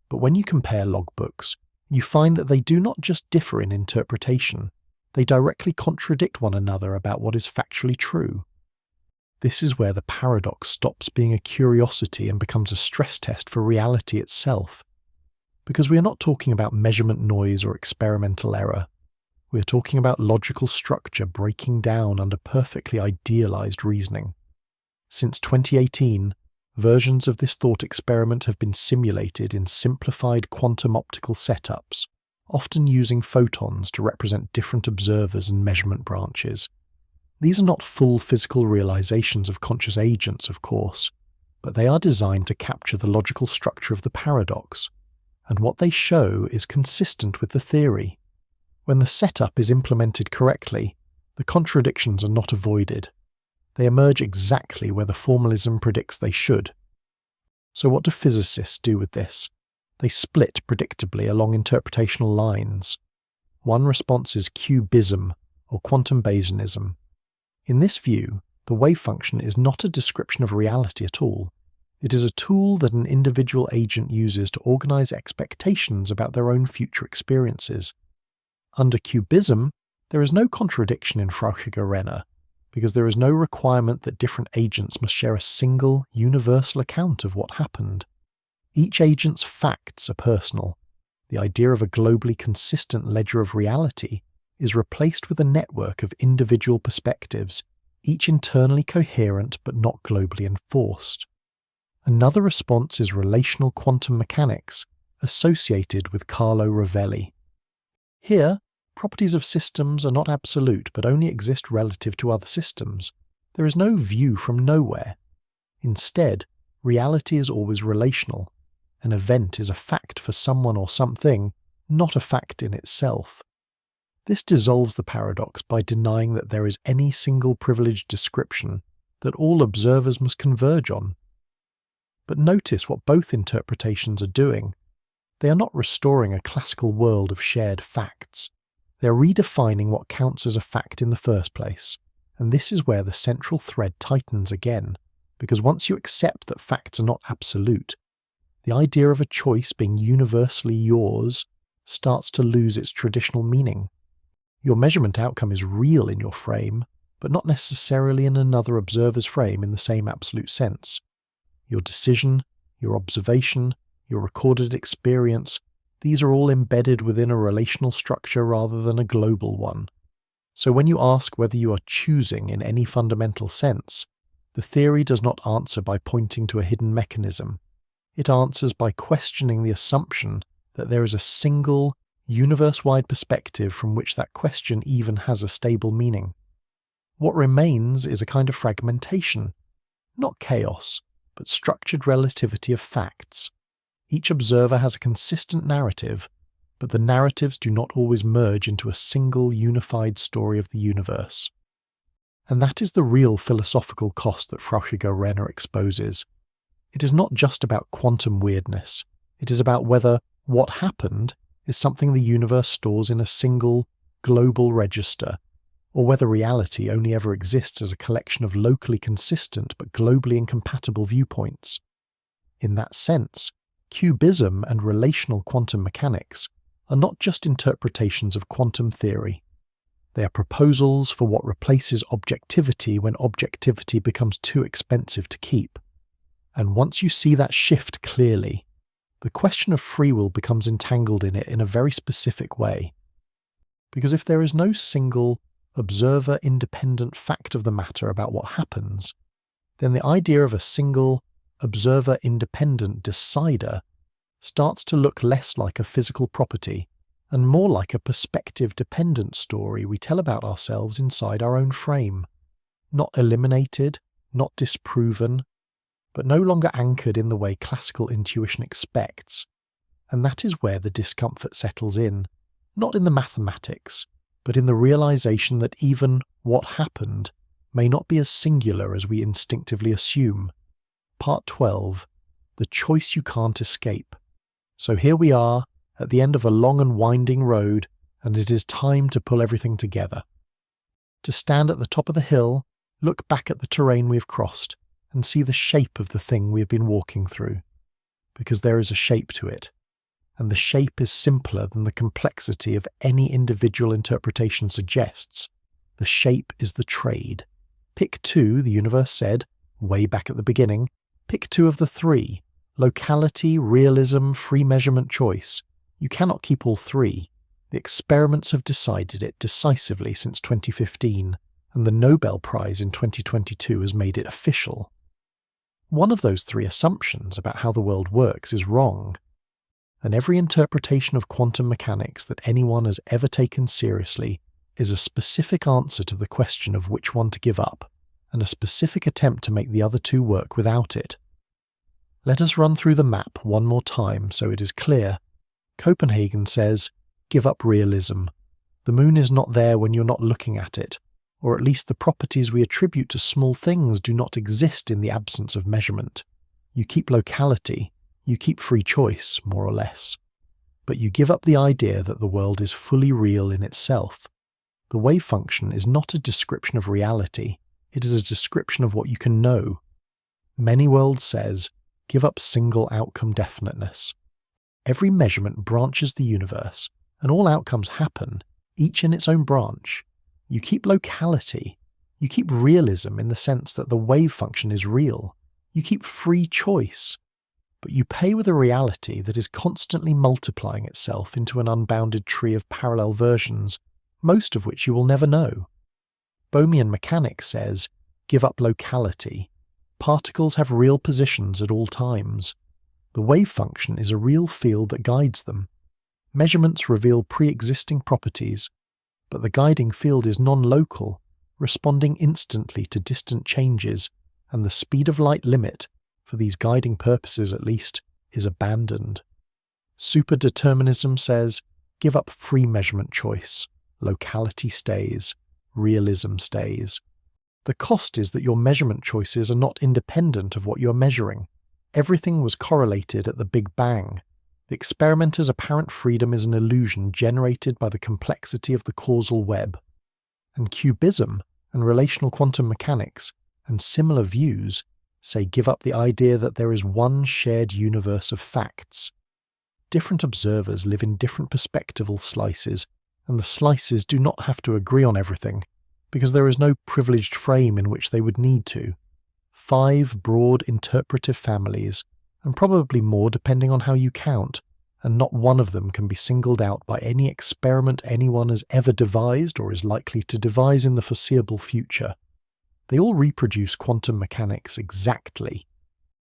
But when you compare logbooks, you find that they do not just differ in interpretation, they directly contradict one another about what is factually true. This is where the paradox stops being a curiosity and becomes a stress test for reality itself. Because we are not talking about measurement noise or experimental error. We are talking about logical structure breaking down under perfectly idealized reasoning. Since 2018, versions of this thought experiment have been simulated in simplified quantum optical setups, often using photons to represent different observers and measurement branches. These are not full physical realizations of conscious agents, of course, but they are designed to capture the logical structure of the paradox, and what they show is consistent with the theory. When the setup is implemented correctly, the contradictions are not avoided. They emerge exactly where the formalism predicts they should. So what do physicists do with this? They split predictably along interpretational lines. One response is cubism, or quantum Bayesianism. In this view, the wave function is not a description of reality at all. It is a tool that an individual agent uses to organize expectations about their own future experiences. Under cubism, there is no contradiction in Frauchiger Renner, because there is no requirement that different agents must share a single, universal account of what happened. Each agent's facts are personal. The idea of a globally consistent ledger of reality is replaced with a network of individual perspectives, each internally coherent but not globally enforced. Another response is relational quantum mechanics, associated with Carlo Rovelli. Here, properties of systems are not absolute but only exist relative to other systems. There is no view from nowhere. Instead, reality is always relational. An event is a fact for someone or something, not a fact in itself. This dissolves the paradox by denying that there is any single privileged description that all observers must converge on. But notice what both interpretations are doing. They are not restoring a classical world of shared facts. They are redefining what counts as a fact in the first place, and this is where the central thread tightens again, because once you accept that facts are not absolute, the idea of a choice being universally yours starts to lose its traditional meaning. Your measurement outcome is real in your frame, but not necessarily in another observer's frame in the same absolute sense. Your decision, your observation, your recorded experience, these are all embedded within a relational structure rather than a global one. So when you ask whether you are choosing in any fundamental sense, the theory does not answer by pointing to a hidden mechanism. It answers by questioning the assumption that there is a single, universe-wide perspective from which that question even has a stable meaning. What remains is a kind of fragmentation, not chaos, but structured relativity of facts. Each observer has a consistent narrative, but the narratives do not always merge into a single unified story of the universe. And that is the real philosophical cost that Frauchiger Renner exposes. It is not just about quantum weirdness. It is about whether what happened is something the universe stores in a single, global register, or whether reality only ever exists as a collection of locally consistent but globally incompatible viewpoints. In that sense, cubism and relational quantum mechanics are not just interpretations of quantum theory. They are proposals for what replaces objectivity when objectivity becomes too expensive to keep. And once you see that shift clearly, the question of free will becomes entangled in it in a very specific way. Because if there is no single, observer-independent fact of the matter about what happens, then the idea of a single, observer-independent decider starts to look less like a physical property and more like a perspective-dependent story we tell about ourselves inside our own frame, not eliminated, not disproven, but no longer anchored in the way classical intuition expects. And that is where the discomfort settles in, not in the mathematics, but in the realization that even what happened may not be as singular as we instinctively assume. Part 12, The Choice You Can't Escape. So here we are, at the end of a long and winding road, and it is time to pull everything together. To stand at the top of the hill, look back at the terrain we have crossed, and see the shape of the thing we have been walking through. Because there is a shape to it, and the shape is simpler than the complexity of any individual interpretation suggests. The shape is the trade. Pick two, the universe said, way back at the beginning. Pick two of the three. Locality, realism, free measurement choice. You cannot keep all three. The experiments have decided it decisively since 2015, and the Nobel Prize in 2022 has made it official. One of those three assumptions about how the world works is wrong, and every interpretation of quantum mechanics that anyone has ever taken seriously is a specific answer to the question of which one to give up, and a specific attempt to make the other two work without it. Let us run through the map one more time so it is clear. Copenhagen says, give up realism. The moon is not there when you're not looking at it, or at least the properties we attribute to small things do not exist in the absence of measurement. You keep locality, you keep free choice, more or less. But you give up the idea that the world is fully real in itself. The wave function is not a description of reality, it is a description of what you can know. Many Worlds says, give up single outcome definiteness. Every measurement branches the universe, and all outcomes happen, each in its own branch. You keep locality. You keep realism in the sense that the wave function is real. You keep free choice. But you pay with a reality that is constantly multiplying itself into an unbounded tree of parallel versions, most of which you will never know. Bohmian mechanics says, give up locality. Particles have real positions at all times. The wave function is a real field that guides them. Measurements reveal pre-existing properties, but the guiding field is non-local, responding instantly to distant changes, and the speed of light limit, for these guiding purposes at least, is abandoned. Superdeterminism says, give up free measurement choice. Locality stays. Realism stays. The cost is that your measurement choices are not independent of what you're measuring. Everything was correlated at the Big Bang. The experimenter's apparent freedom is an illusion generated by the complexity of the causal web. And cubism and relational quantum mechanics and similar views say give up the idea that there is one shared universe of facts. Different observers live in different perspectival slices, and the slices do not have to agree on everything, because there is no privileged frame in which they would need to. 5 broad interpretive families, and probably more depending on how you count, and not one of them can be singled out by any experiment anyone has ever devised or is likely to devise in the foreseeable future. They all reproduce quantum mechanics exactly.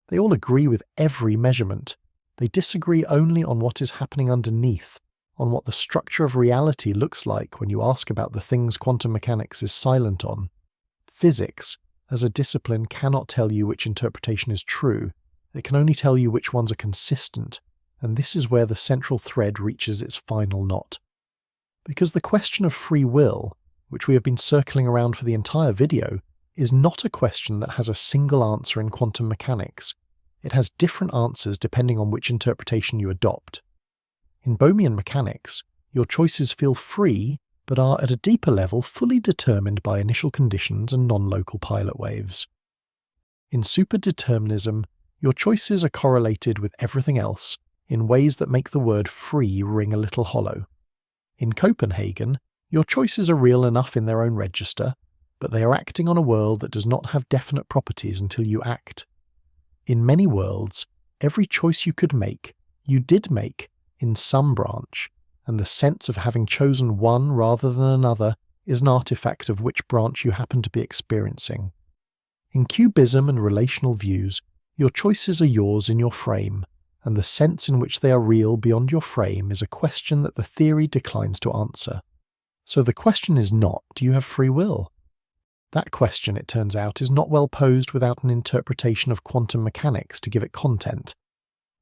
They all agree with every measurement. They disagree only on what is happening underneath, on what the structure of reality looks like when you ask about the things quantum mechanics is silent on. Physics, as a discipline, cannot tell you which interpretation is true. It can only tell you which ones are consistent, and this is where the central thread reaches its final knot. Because the question of free will, which we have been circling around for the entire video, is not a question that has a single answer in quantum mechanics. It has different answers depending on which interpretation you adopt. In Bohmian mechanics, your choices feel free, but are at a deeper level fully determined by initial conditions and non-local pilot waves. In superdeterminism, your choices are correlated with everything else in ways that make the word free ring a little hollow. In Copenhagen, your choices are real enough in their own register, but they are acting on a world that does not have definite properties until you act. In many worlds, every choice you could make, you did make in some branch, and the sense of having chosen one rather than another is an artifact of which branch you happen to be experiencing. In cubism and relational views, your choices are yours in your frame, and the sense in which they are real beyond your frame is a question that the theory declines to answer. So the question is not, do you have free will? That question, it turns out, is not well posed without an interpretation of quantum mechanics to give it content.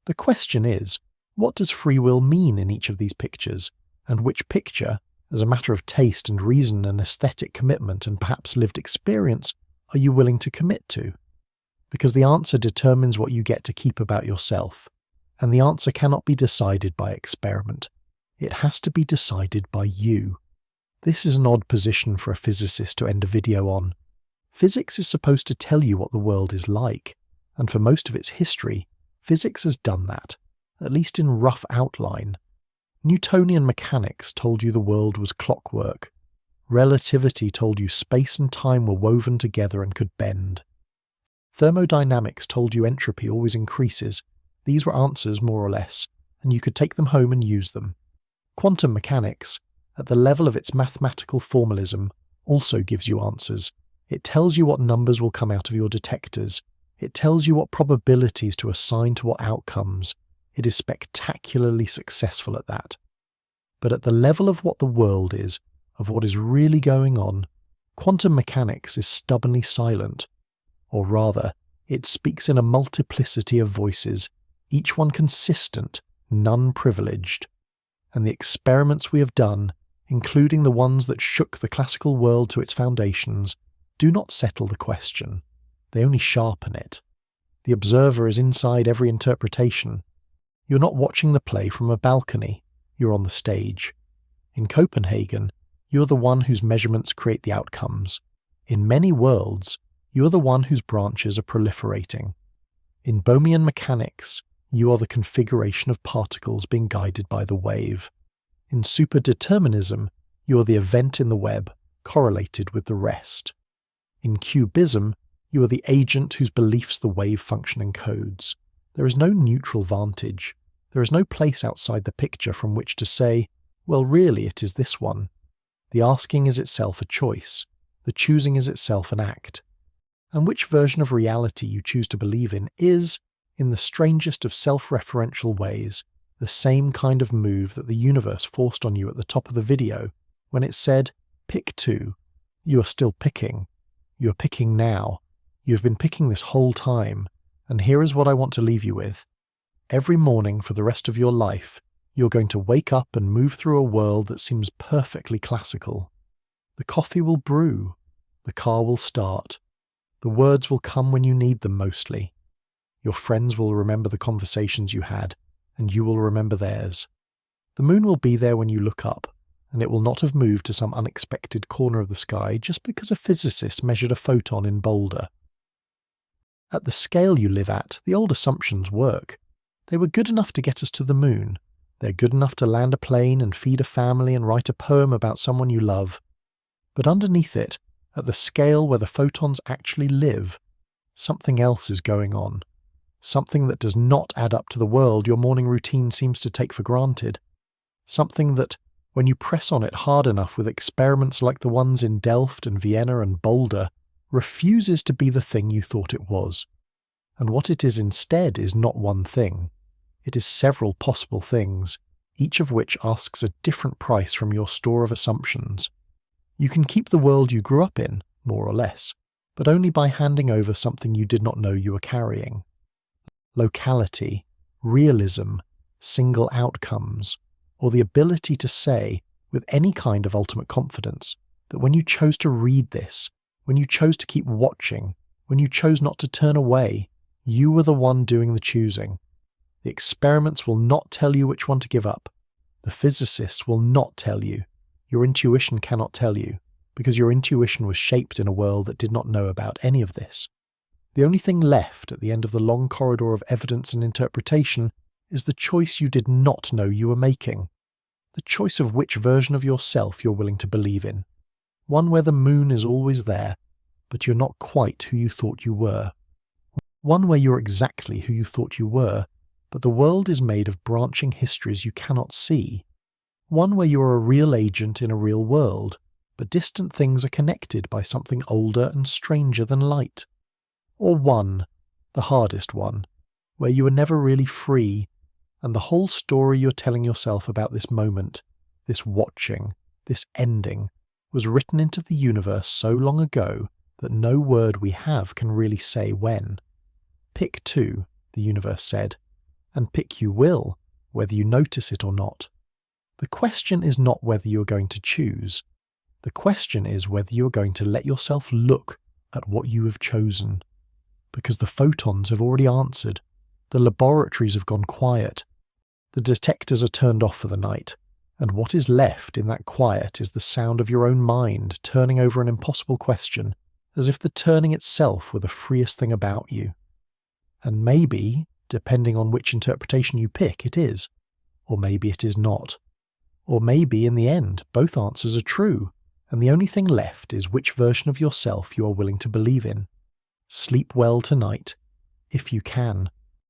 The question is, what does free will mean in each of these pictures, and which picture, as a matter of taste and reason and aesthetic commitment and perhaps lived experience, are you willing to commit to? Because the answer determines what you get to keep about yourself, and the answer cannot be decided by experiment. It has to be decided by you. This is an odd position for a physicist to end a video on. Physics is supposed to tell you what the world is like, and for most of its history, physics has done that, at least in rough outline. Newtonian mechanics told you the world was clockwork. Relativity told you space and time were woven together and could bend. Thermodynamics told you entropy always increases, These were answers, more or less, and you could take them home and use them. Quantum mechanics, at the level of its mathematical formalism, also gives you answers. It tells you what numbers will come out of your detectors. It tells you what probabilities to assign to what outcomes. It is spectacularly successful at that. But at the level of what the world is, of what is really going on, quantum mechanics is stubbornly silent. Or rather, it speaks in a multiplicity of voices, each one consistent, none privileged. And the experiments we have done, including the ones that shook the classical world to its foundations, do not settle the question. They only sharpen it. The observer is inside every interpretation. You're not watching the play from a balcony, you're on the stage. In Copenhagen, you're the one whose measurements create the outcomes. In many worlds, you're the one whose branches are proliferating. In Bohmian mechanics, you are the configuration of particles being guided by the wave. In superdeterminism, you are the event in the web, correlated with the rest. In cubism, you are the agent whose beliefs the wave function encodes. There is no neutral vantage. There is no place outside the picture from which to say, well, really, it is this one. The asking is itself a choice. The choosing is itself an act. And which version of reality you choose to believe in is, in the strangest of self-referential ways, the same kind of move that the universe forced on you at the top of the video when it said, pick two. You are still picking. You are picking now. You have been picking this whole time. And here is what I want to leave you with. Every morning for the rest of your life, you're going to wake up and move through a world that seems perfectly classical. The coffee will brew. The car will start. The words will come when you need them mostly. Your friends will remember the conversations you had, and you will remember theirs. The moon will be there when you look up, and it will not have moved to some unexpected corner of the sky just because a physicist measured a photon in Boulder. At the scale you live at, the old assumptions work. They were good enough to get us to the moon. They're good enough to land a plane and feed a family and write a poem about someone you love. But underneath it, at the scale where the photons actually live, something else is going on. Something that does not add up to the world your morning routine seems to take for granted. Something that, when you press on it hard enough with experiments like the ones in Delft and Vienna and Boulder, refuses to be the thing you thought it was. And what it is instead is not one thing. It is several possible things, each of which asks a different price from your store of assumptions. You can keep the world you grew up in, more or less, but only by handing over something you did not know you were carrying. Locality, realism, single outcomes, or the ability to say, with any kind of ultimate confidence, that when you chose to read this, when you chose to keep watching, when you chose not to turn away, you were the one doing the choosing. The experiments will not tell you which one to give up. The physicists will not tell you. Your intuition cannot tell you, because your intuition was shaped in a world that did not know about any of this. The only thing left at the end of the long corridor of evidence and interpretation is the choice you did not know you were making. The choice of which version of yourself you're willing to believe in. One where the moon is always there, but you're not quite who you thought you were. One where you're exactly who you thought you were, but the world is made of branching histories you cannot see. One where you are a real agent in a real world, but distant things are connected by something older and stranger than light. Or one, the hardest one, where you are never really free, and the whole story you're telling yourself about this moment, this watching, this ending, was written into the universe so long ago that no word we have can really say when. Pick two, the universe said, and pick you will, whether you notice it or not. The question is not whether you're going to choose. The question is whether you're going to let yourself look at what you have chosen. Because the photons have already answered. The laboratories have gone quiet. The detectors are turned off for the night. And what is left in that quiet is the sound of your own mind turning over an impossible question, as if the turning itself were the freest thing about you. And maybe, depending on which interpretation you pick, it is. Or maybe it is not. Or maybe, in the end, both answers are true, and the only thing left is which version of yourself you are willing to believe in. Sleep well tonight, if you can.